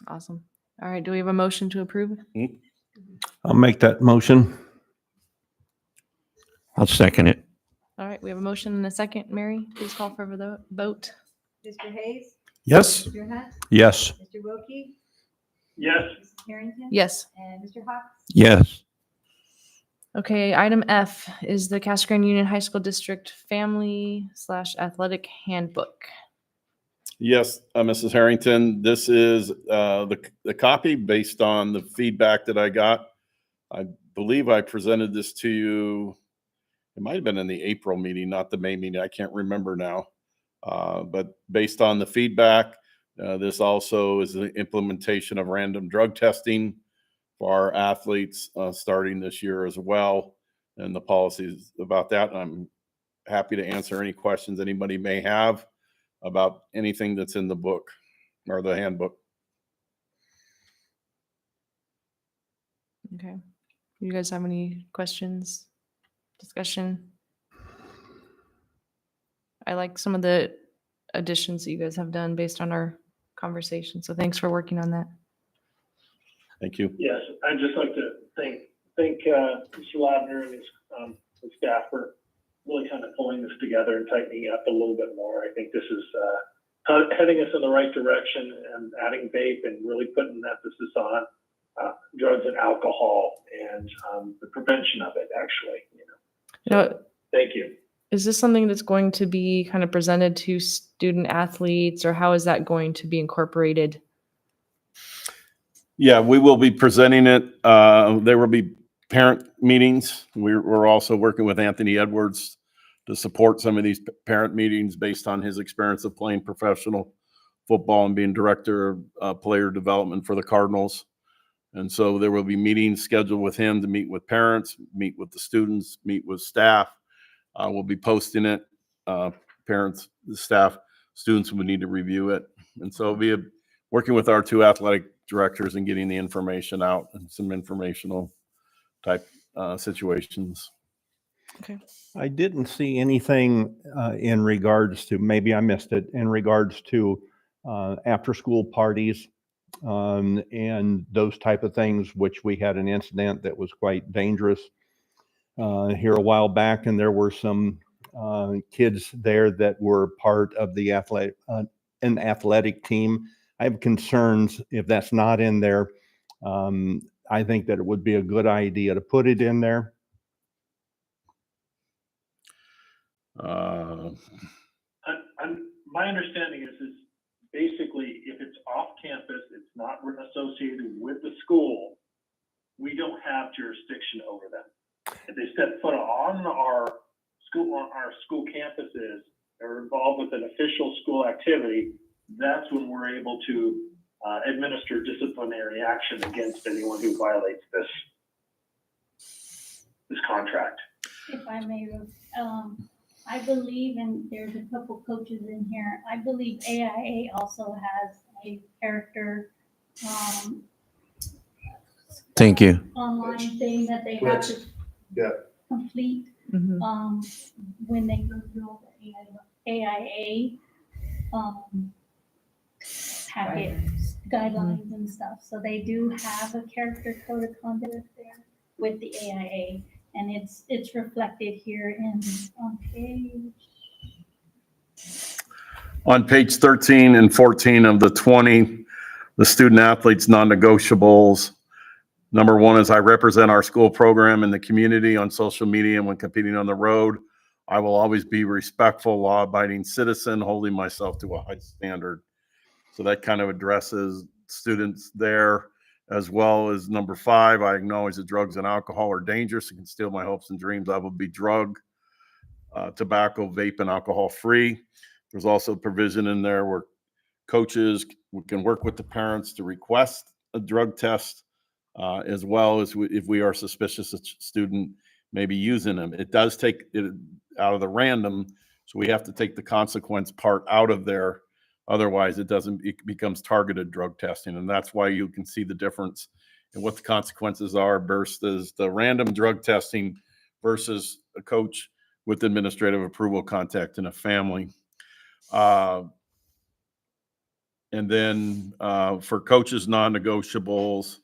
Awesome. All right, do we have a motion to approve? I'll make that motion. I'll second it. All right, we have a motion and a second. Mary, please call for the vote. Mr. Hayes, Yes? Mr. Hunt, Yes. Mr. Wilkie, Yes. Mrs. Harrington. Yes. And Mr. Hawks. Yes. Okay, item F is the Casa Grande Union High School District Family/Athletic Handbook. Yes, Mrs. Harrington, this is the copy based on the feedback that I got. I believe I presented this to you. It might have been in the April meeting, not the May meeting. I can't remember now. But based on the feedback, this also is the implementation of random drug testing for our athletes starting this year as well, and the policies about that. I'm happy to answer any questions anybody may have about anything that's in the book or the handbook. Okay. You guys have any questions, discussion? I like some of the additions that you guys have done based on our conversation. So thanks for working on that. Thank you. Yes, I'd just like to thank Mr. Lavender and his staff for really kind of pulling this together and tightening up a little bit more. I think this is heading us in the right direction and adding vape and really putting an emphasis on drugs and alcohol and the prevention of it, actually. You know, Thank you. is this something that's going to be kind of presented to student athletes, or how is that going to be incorporated? Yeah, we will be presenting it. There will be parent meetings. We're also working with Anthony Edwards to support some of these parent meetings based on his experience of playing professional football and being director of player development for the Cardinals. And so there will be meetings scheduled with him to meet with parents, meet with the students, meet with staff. We'll be posting it. Parents, the staff, students will need to review it. And so we'll be working with our 2 athletic directors and getting the information out and some informational type situations. Okay. I didn't see anything in regards to, maybe I missed it, in regards to after-school parties and those type of things, which we had an incident that was quite dangerous here a while back, and there were some kids there that were part of the an athletic team. I have concerns if that's not in there. I think that it would be a good idea to put it in there. My understanding is basically if it's off campus, it's not associated with the school, we don't have jurisdiction over them. If they step foot on our school campuses, are involved with an official school activity, that's when we're able to administer disciplinary action against anyone who violates this contract. If I may, I believe, and there's a couple coaches in here, I believe AIA also has a character Thank you. online thing that they have to complete Mhm. when they go through the AIA packets, guidelines and stuff. So they do have a character code of conduct there with the AIA, and it's reflected here On page 13 and 14 of the 20, the student athletes non-negotiables. Number one is I represent our school program in the community on social media and when competing on the road. I will always be respectful, law-abiding citizen, holding myself to a high standard. So that kind of addresses students there, as well as number 5, I acknowledge that drugs and alcohol are dangerous and can steal my hopes and dreams. I will be drug, tobacco, vape, and alcohol free. There's also provision in there where coaches can work with the parents to request a drug test, as well as if we are suspicious a student may be using them. It does take it out of the random, so we have to take the consequence part out of there. Otherwise, it becomes targeted drug testing, and that's why you can see the difference in what the consequences are versus the random drug testing versus a coach with administrative approval contacting a family. And then for coaches non-negotiables,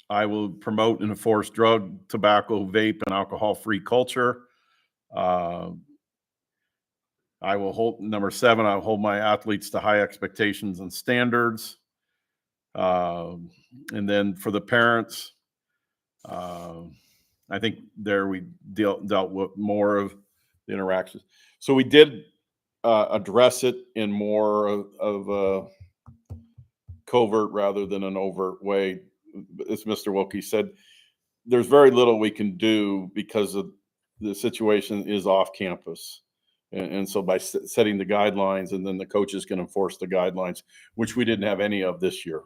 I will promote and enforce drug, tobacco, vape, and alcohol-free culture. I will hold, number 7, I will hold my athletes to high expectations and standards. And then for the parents, I think there we dealt with more of the interactions. So we did address it in more of a covert rather than an overt way. As Mr. Wilkie said, there's very little we can do because of the situation is off campus. And so by setting the guidelines, and then the coaches can enforce the guidelines, which we didn't have any of this year,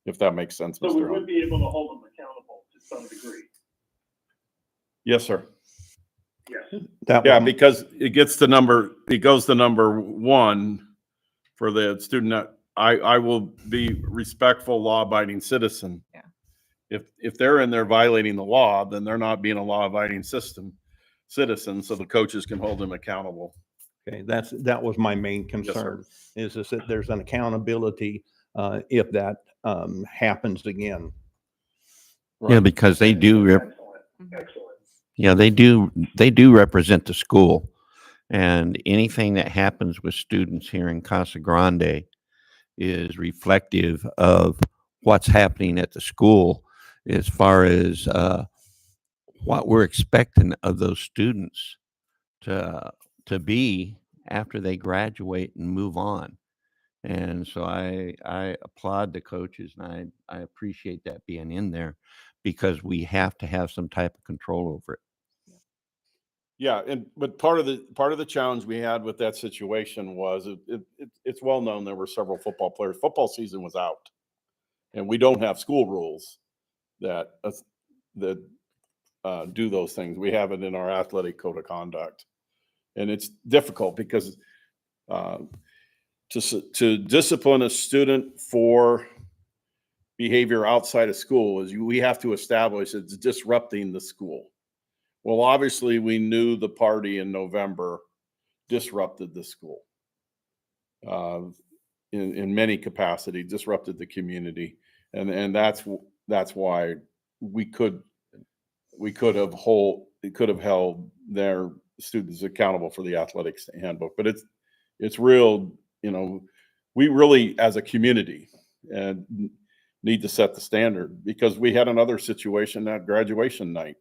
if that makes sense, So we Mr. would Hunt. be able to hold them accountable to some degree. Yes, sir. Yes. Yeah, because it goes to number 1 for the student. I will be respectful, law-abiding citizen. Yeah. If they're in there violating the law, then they're not being a law-abiding citizen, so the coaches can hold them accountable. Okay, that was my main concern, is that there's an accountability if that happens again. Yeah, because they do. Excellent. Yeah, they do represent the school, and anything that happens with students here in Casa Grande is reflective of what's happening at the school as far as what we're expecting of those students to be after they graduate and move on. And so I applaud the coaches, and I appreciate that being in there, because we have to have some type of control over it. Yeah, but part of the challenge we had with that situation was it's well known there were several football players. Football season was out, and we don't have school rules that do those things. We have it in our athletic code of conduct, and it's difficult because to discipline a student for behavior outside of school is we have to establish it's disrupting the school. Well, obviously, we knew the party in November disrupted the school in many capacities, disrupted the community, and that's why we could have it could have held their students accountable for the athletics handbook. But it's real, you know, we really, as a community, need to set the standard, because we had another situation at graduation night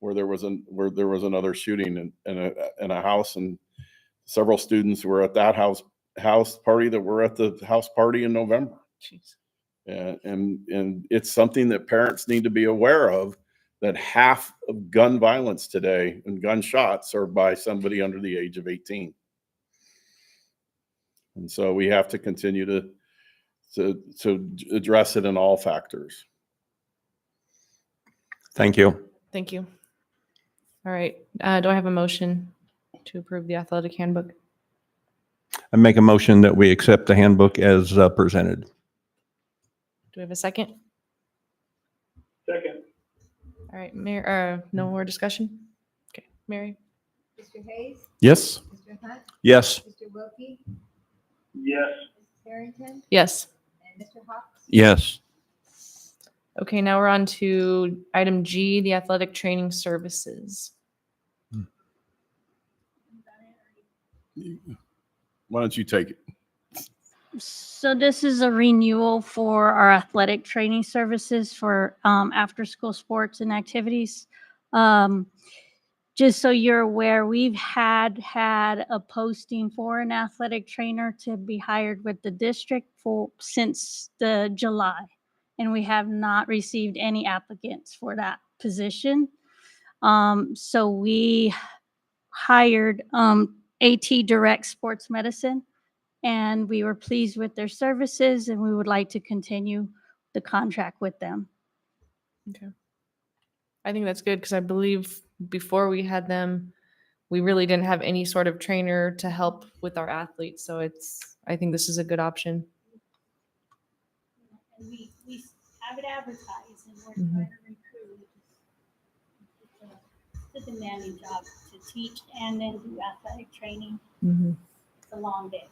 where there was another shooting in a house, and several students were at that house party that were at the house party in November. Jeez. And it's something that parents need to be aware of, that half of gun violence today and gunshots are by somebody under the age of 18. And so we have to continue to address it in all factors. Thank you. Thank you. All right. Do I have a motion to approve the athletic handbook? I make a motion that we accept the handbook as presented. Do we have a second? Second. All right, Mary, no more discussion? Okay, Mary? Mr. Hayes, Yes. Mr. Hunt, Yes. Mr. Wilkie, Yes. Mrs. Harrington, Yes. and Mr. Hawks. Yes. Okay, now we're on to item G, the athletic training services. Why don't you take it? So this is a renewal for our athletic training services for after-school sports and activities. Just so you're aware, we've had a posting for an athletic trainer to be hired with the district since the July, and we have not received any applicants for that position. So we hired AT Direct Sports Medicine, and we were pleased with their services, and we would like to continue the contract with them. Okay. I think that's good, because I believe before we had them, we really didn't have any sort of trainer to help with our athletes. So I think this is a good option. And we have it advertised, and we're Mhm. trying to recruit. It's a demanding job to teach and then do athletic training. It's a long day.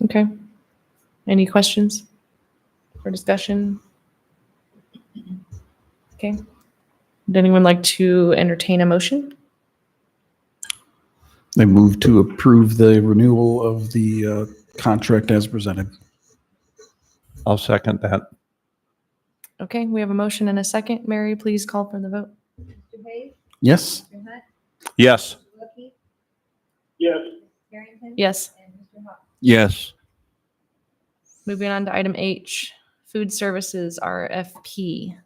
Okay. Any questions or discussion? Okay. Would anyone like to entertain a motion? I move to approve the renewal of the contract as presented. I'll second that. Okay, we have a motion and a second. Mary, please call for the vote. Mr. Hayes, Yes. Mr. Hunt, Yes. Mr. Wilkie, Yes. Mrs. Harrington. Yes. And Mr. Hawks. Yes. Moving on to item H, food services RFP.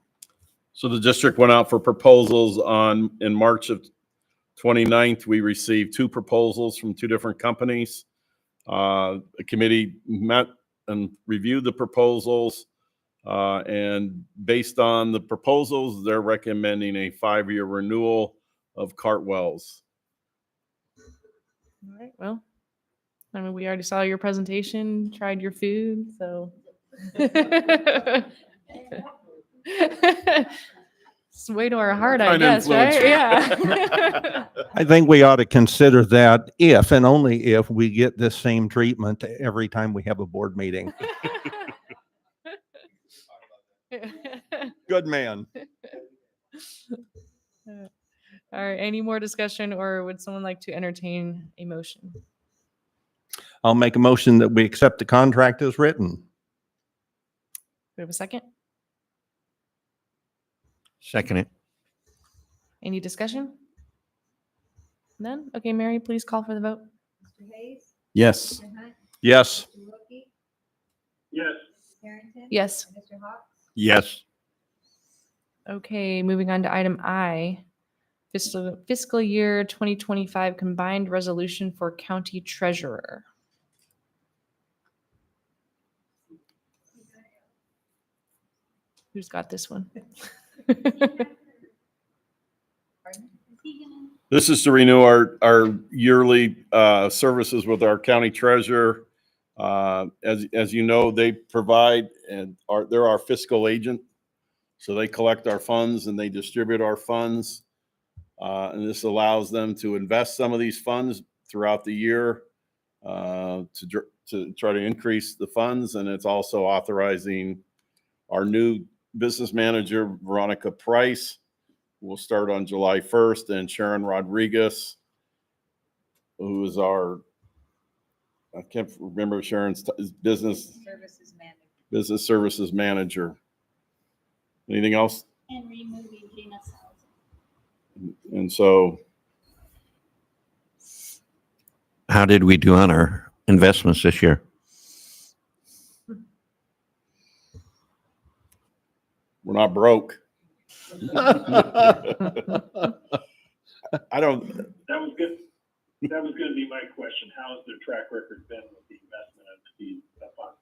So the district went out for proposals in March of 29th. We received 2 proposals from 2 different companies. A committee met and reviewed the proposals. And based on the proposals, they're recommending a 5-year renewal of Cartwell's. All right, well, I mean, we already saw your presentation, tried your food, so. It's way to our heart, I Trying to guess, right? influence you. Yeah. I think we ought to consider that if and only if we get this same treatment every time we have a board meeting. Good man. All right, any more discussion, or would someone like to entertain a motion? I'll make a motion that we accept the contract as written. Do we have a second? Second it. Any discussion? None? Okay, Mary, please call for the vote. Mr. Hayes, Yes. Mr. Hunt, Yes. Mr. Wilkie, Yes. Mrs. Harrington. Yes. And Mr. Hawks. Yes. Okay, moving on to item I, fiscal year 2025 combined resolution for county treasurer. Who's got this one? This is to renew our yearly services with our county treasurer. As you know, they provide they're our fiscal agent. So they collect our funds and they distribute our funds. And this allows them to invest some of these funds throughout the year to try to increase the funds. And it's also authorizing our new business manager, Veronica Price, will start on July 1st, and Sharon Rodriguez, who is our, I can't remember Sharon's business services manager. Anything else? And removing Gina Salazar. And so How did we do on our investments this year? we're not broke. I don't, That was good. That was going to be my question. How has their track record been with the investment of the funds?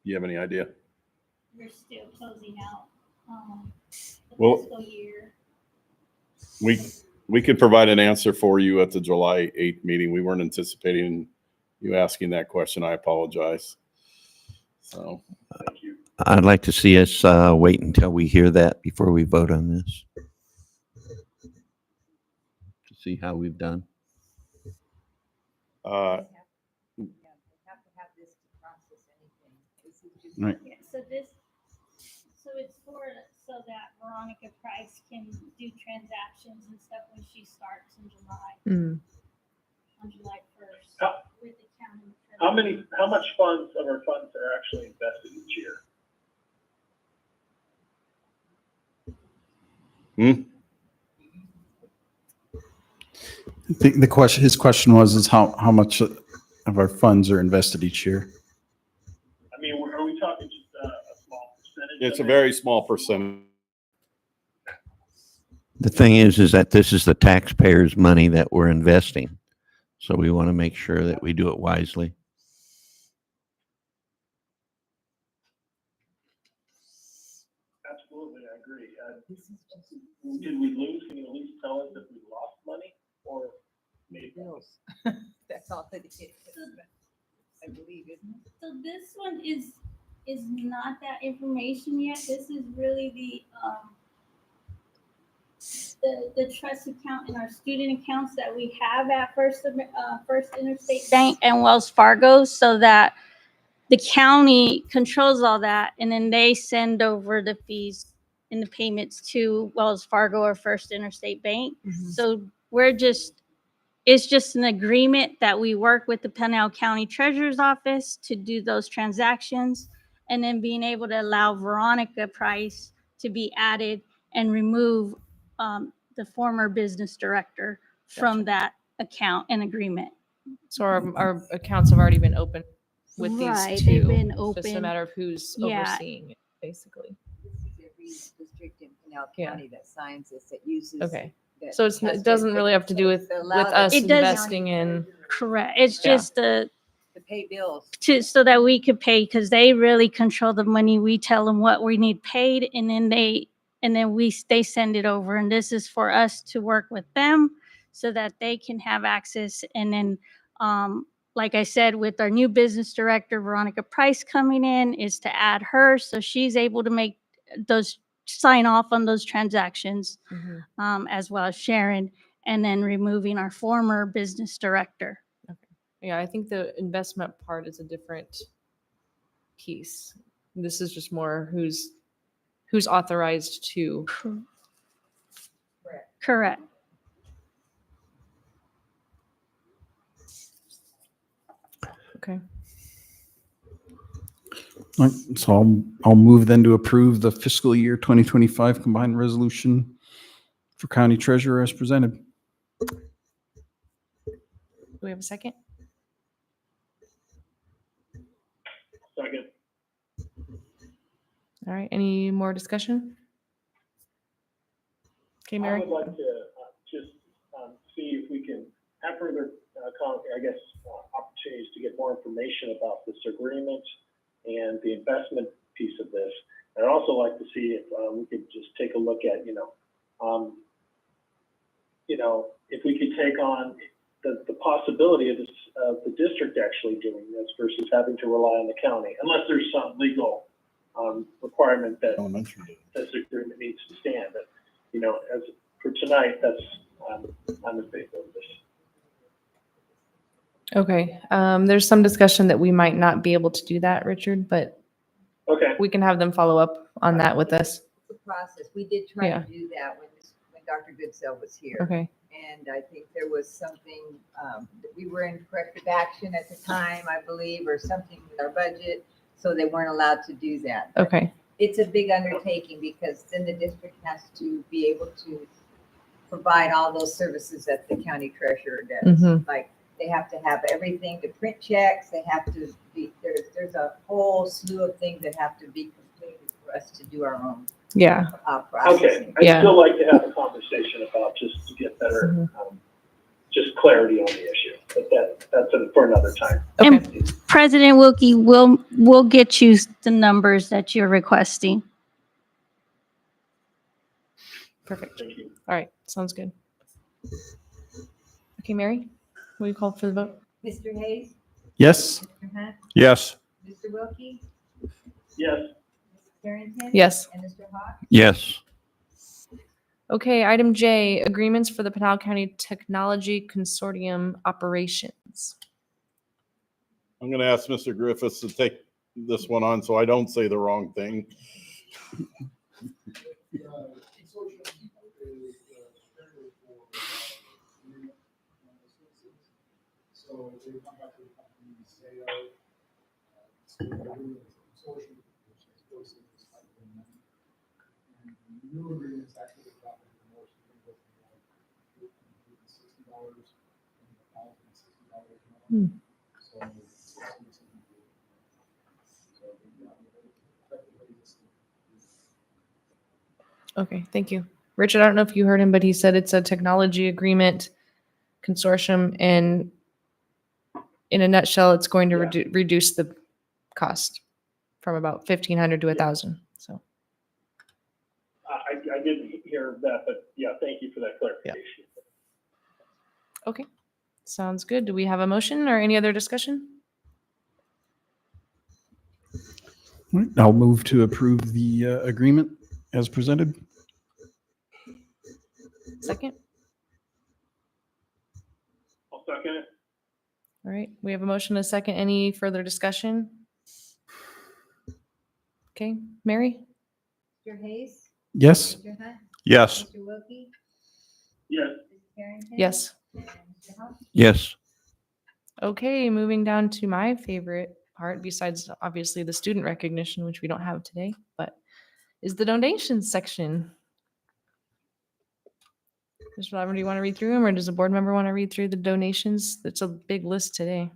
do you have any idea? We're still closing out the Well- fiscal year. We could provide an answer for you at the July 8th meeting. We weren't anticipating you asking that question. I apologize. So, Thank you. I'd like to see us wait until we hear that before we vote on this. To see how we've done. uh, Right. Yeah, so it's so that Veronica Price can do transactions and stuff when she starts in July, Mm. on July 1st. How- With the county. How much funds of our funds are actually invested each year? The question, his question was, how much of our funds are invested each year? I mean, are we talking just a small percentage? it's a of it? very small percentage. The thing is that this is the taxpayers' money that we're investing. So we want to make sure that we do it wisely. Absolutely, I agree. Did we lose? Can you at least tell us if we lost money or made bills? That's all that it is, I believe, isn't it? So this one is not that information yet. This is really the trust account and our student accounts that we have at First Interstate Bank and Wells Fargo, so that the county controls all that, and then they send over the fees and the payments to Wells Fargo or First Interstate Bank. So it's just an agreement that we work with the Pinal County Treasurer's Office to do those transactions, and then being able to allow Veronica Price to be added and remove the former business director from that account and agreement. So our accounts have already been opened with Right, these they've two. been It's just a open. matter of who's Yeah. overseeing it, basically. This is every district in Pinal Yeah. County that signs this, that uses. Okay. that So has it to- doesn't really have to do with that allow the us It does- investing in. Correct. It's Yeah. just the To pay bills. so that we could pay, because they really control the money. We tell them what we need paid, and then they send it over. And this is for us to work with them so that they can have access. And then, like I said, with our new business director, Veronica Price, coming in, is to add her so she's able to make those sign off on those transactions, as well as Sharon, and then removing our former business director. Yeah, I think the investment part is a different piece. This is just more who's authorized to. Correct. Okay. All right, so I'll move then to approve the fiscal year 2025 combined resolution for county treasurer as presented. Do we have a second? Second. All right. Any more discussion? Okay, I Mary. would like to just see if we can have further, opportunities to get more information about this agreement and the investment piece of this. I'd also like to see if we could just take a look at, if we could take on the possibility of this, the district actually doing this versus having to rely on the county, unless there's some legal requirement that this agreement needs to stand. But, as for tonight, I'm in favor of this. Okay. There's some discussion that we might not be able to do that, Richard, but Okay. we can have them follow up on that with us. process. We did try Yeah. to do that when Dr. Goodsell was here. Okay. And I think there was something, that we were in corrective action at the time, I believe, or something with our budget. So they weren't allowed to do that. Okay. It's a big undertaking because then the district has to be able to provide all those services that the county treasurer does. Mhm. Like, they have to have everything to print checks, they have to be, there's a whole slew of things that have to be completed for us to do our own Yeah. Okay, processing. I'd Yeah. still like to have a conversation about just to get better, just clarity on the issue, but that's for another time. Okay. And President Wilkie, we'll get you the numbers that you're requesting. Perfect. Thank you. All right. Sounds good. Okay, Mary, will you call for the vote? Mr. Hayes, Yes. Mr. Hunt, Yes. Mr. Wilkie, Yes, Mrs. Carrington. Yes. And Mr. Hawk. Yes. Okay, item J, agreements for the Pinal County Technology Consortium operations. I'm going to ask Mr. Griffiths to take this one on so I don't say the wrong thing. So they come back to the company and say, so they're doing a consortium, which is close to this type of money. And the new agreement is actually about the more $60 and $1,060 So Okay, thank you. Richard, I don't know if you heard him, but he said it's a technology agreement consortium, and in a nutshell, it's going to reduce the cost from about 1,500 to 1,000. So, I didn't hear that, but yeah, thank you for that clarification. okay, sounds good. Do we have a motion or any other discussion? All right, I'll move to approve the agreement as presented. Second. I'll second it. All right, we have a motion, a second. Any further discussion? Okay, Mary? Mr. Hayes, Yes. Mr. Hunt, Yes. Mr. Wilkie, Yes, Mrs. Carrington. Yes. And Mr. Hawk. Yes. Okay, moving down to my favorite part, besides obviously the student recognition, which we don't have today, but is the donations section. Mr. Laverne, do you want to read through them, or does a board member want to read through the donations? It's a big list today.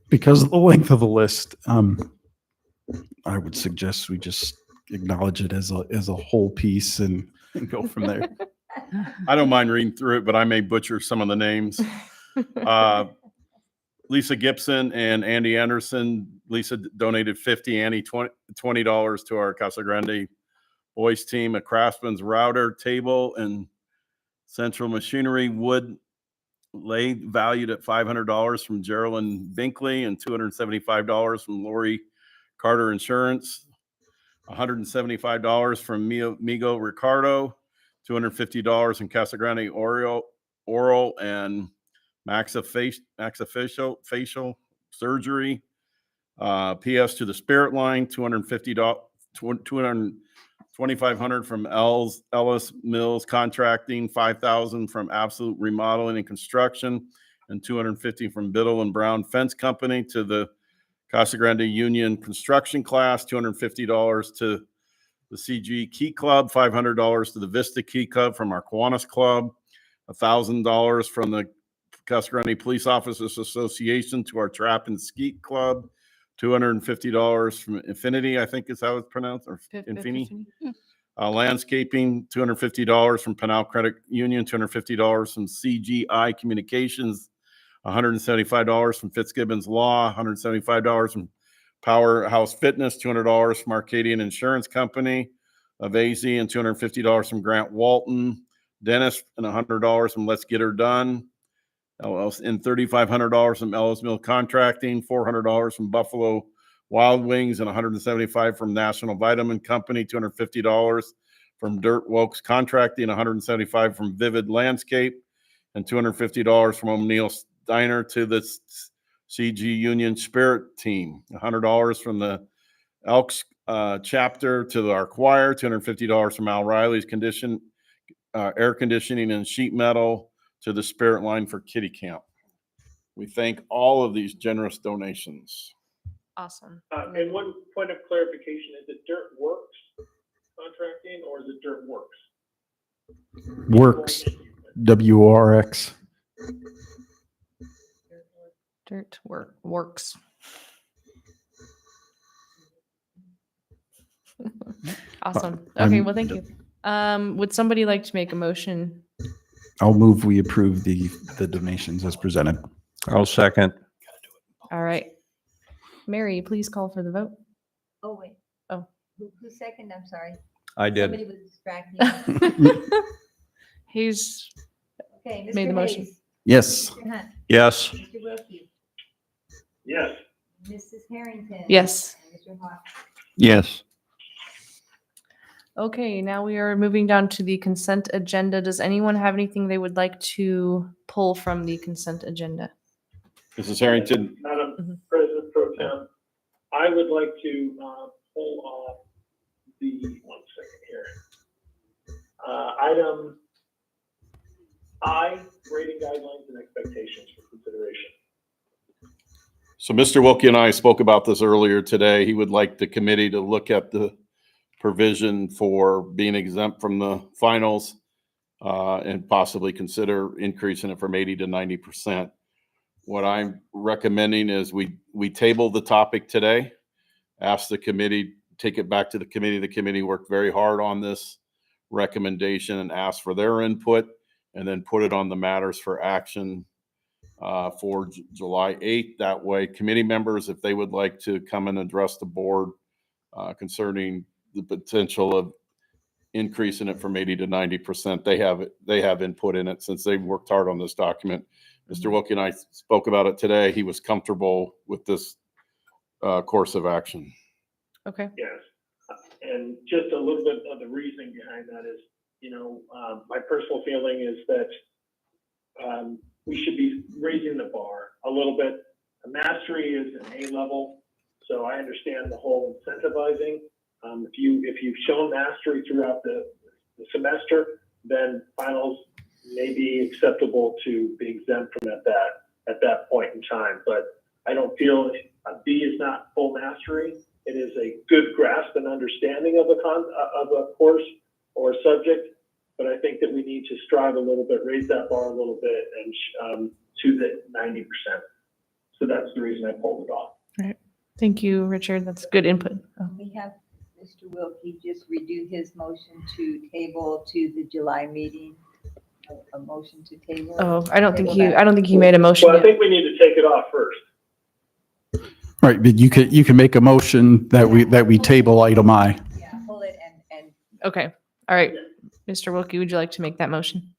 Because of the length of the list, I would suggest we just acknowledge it as a whole piece and go from there. I don't mind reading through it, but I may butcher some of the names. Lisa Gibson and Andy Anderson. Lisa donated $50, Andy $20 to our Casa Grande boys team. A Craftsman's router, table, and central machinery wood lathe valued at $500 from Geraldine Binkley and $275 from Lori Carter Insurance. $175 from Migo Ricardo. $250 from Casa Grande Oral and maxillofacial surgery. PS to the Spirit Line, $250, $2,500 from Ellis Mills Contracting, $5,000 from Absolute Remodeling and Construction, and $250 from Biddle and Brown Fence Company to the Casa Grande Union Construction Class, $250 to the CG Key Club, $500 to the Vista Key Club from our Kiwanis Club, $1,000 from the Casa Grande Police Officers Association to our Trap and Skeet Club, $250 from Infinity, I think is how it's pronounced, or Infinity. Landscaping, $250 from Pinal Credit Union, $250 from CGI Communications, $175 from Fitzgibbons Law, $175 from Powerhouse Fitness, $200 from Arcadian Insurance Company of AZ, and $250 from Grant Walton Dentist, and $100 from Let's Get Her Done, and $3,500 from Ellis Mill Contracting, $400 from Buffalo Wild Wings, and $175 from National Vitamin Company, $250 from Dirt Wokes Contracting, $175 from Vivid Landscape, and $250 from O'Neill Steiner to the CG Union Spirit Team, $100 from the Elks chapter to our choir, $250 from Al Riley's air conditioning and sheet metal to the Spirit Line for Kitty Camp. We thank all of these generous donations. Awesome. And one point of clarification, is it Dirt Works contracting or is it Dirt Works? Works, WRX. Works. Awesome. Okay, well, thank you. Would somebody like to make a motion? I'll move we approve the donations as presented. I'll second. All right. Mary, please call for the vote. Oh, wait. Oh. Who seconded? I'm sorry. I did. Somebody was distracting. He's Okay, made the Mr. motion. Hayes. Yes. Mr. Hunt. Yes. Mr. Wilkie. Yes. Mrs. Harrington. Yes. And Mr. Hawk. Yes. Okay, now we are moving down to the consent agenda. Does anyone have anything they would like to pull from the consent agenda? Mrs. Harrington, Madam President Pro Tem, I would like to pull off the, 1 second here. Item I, grading guidelines and expectations for consideration. so Mr. Wilkie and I spoke about this earlier today. He would like the committee to look at the provision for being exempt from the finals and possibly consider increasing it from 80 to 90%. What I'm recommending is we table the topic today, ask the committee, take it back to the committee. The committee worked very hard on this recommendation and ask for their input, and then put it on the matters for action for July 8th. That way, committee members, if they would like to come and address the board concerning the potential of increasing it from 80 to 90%, they have input in it since they've worked hard on this document. Mr. Wilkie and I spoke about it today. He was comfortable with this course of action. Okay. Yes. And just a little bit of the reasoning behind that is, my personal feeling is that we should be raising the bar a little bit. A mastery is an A level, so I understand the whole incentivizing. If you've shown mastery throughout the semester, then finals may be acceptable to be exempt from at that point in time. But I don't feel a B is not full mastery. It is a good grasp and understanding of a course or a subject. But I think that we need to strive a little bit, raise that bar a little bit, and to the 90%. So that's the reason I pulled it off. All right. Thank you, Richard. That's good input. Oh. We have Mr. Wilkie just redo his motion to table to the July meeting. A motion to table. Oh, I don't think Table that. I don't think he made a motion Well, I yet. think we need to take it off first. Right, but you can make a motion that we table item I. Yeah, pull it and Okay. All right. Mr. Wilkie, would you like to make that motion?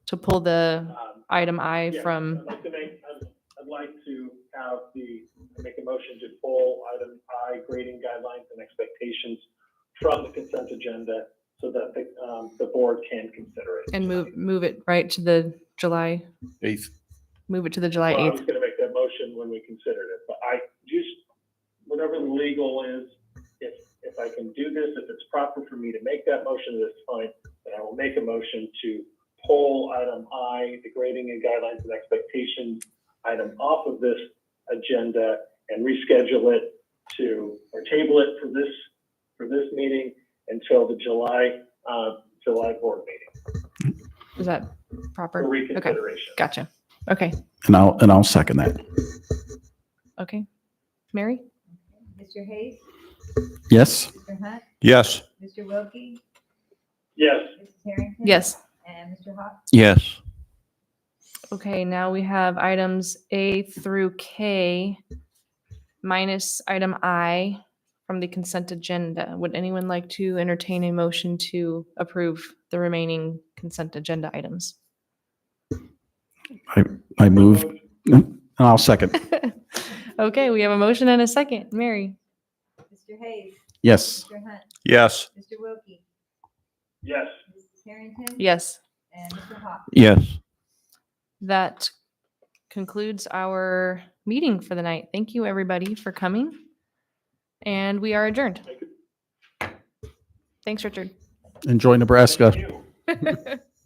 To pull the item I Yes, from, I'd like to make a motion to pull item I, grading guidelines and expectations from the consent agenda so that the board can consider it. and move it right to the July, 8th. move it to the July Well, I was 8th. gonna make that motion when we considered it, but I just, whatever the legal is, if I can do this, if it's proper for me to make that motion, that's fine. But I will make a motion to pull item I, the grading and guidelines and expectations item off of this agenda and reschedule it or table it for this meeting until the July board meeting Is that proper? for Okay. reconsideration. Gotcha. Okay. And I'll second that. Okay. Mary? Mr. Hayes, Yes. Mr. Hunt, Yes. Mr. Wilkie, Yes, Mrs. Harrington. Yes. And Mr. Hawk. Yes. Okay, now we have items A through K minus item I from the consent agenda. Would anyone like to entertain a motion to approve the remaining consent agenda items? I move, and I'll second. Okay, we have a motion and a second. Mary? Mr. Hayes, Yes. Mr. Hunt, Yes. Mr. Wilkie, yes. Mrs. Harrington. Yes. And Mr. Hawk. Yes. That concludes our meeting for the night. Thank you, everybody, for coming. And we are adjourned. Thanks, Richard. Enjoy Nebraska. Thank you.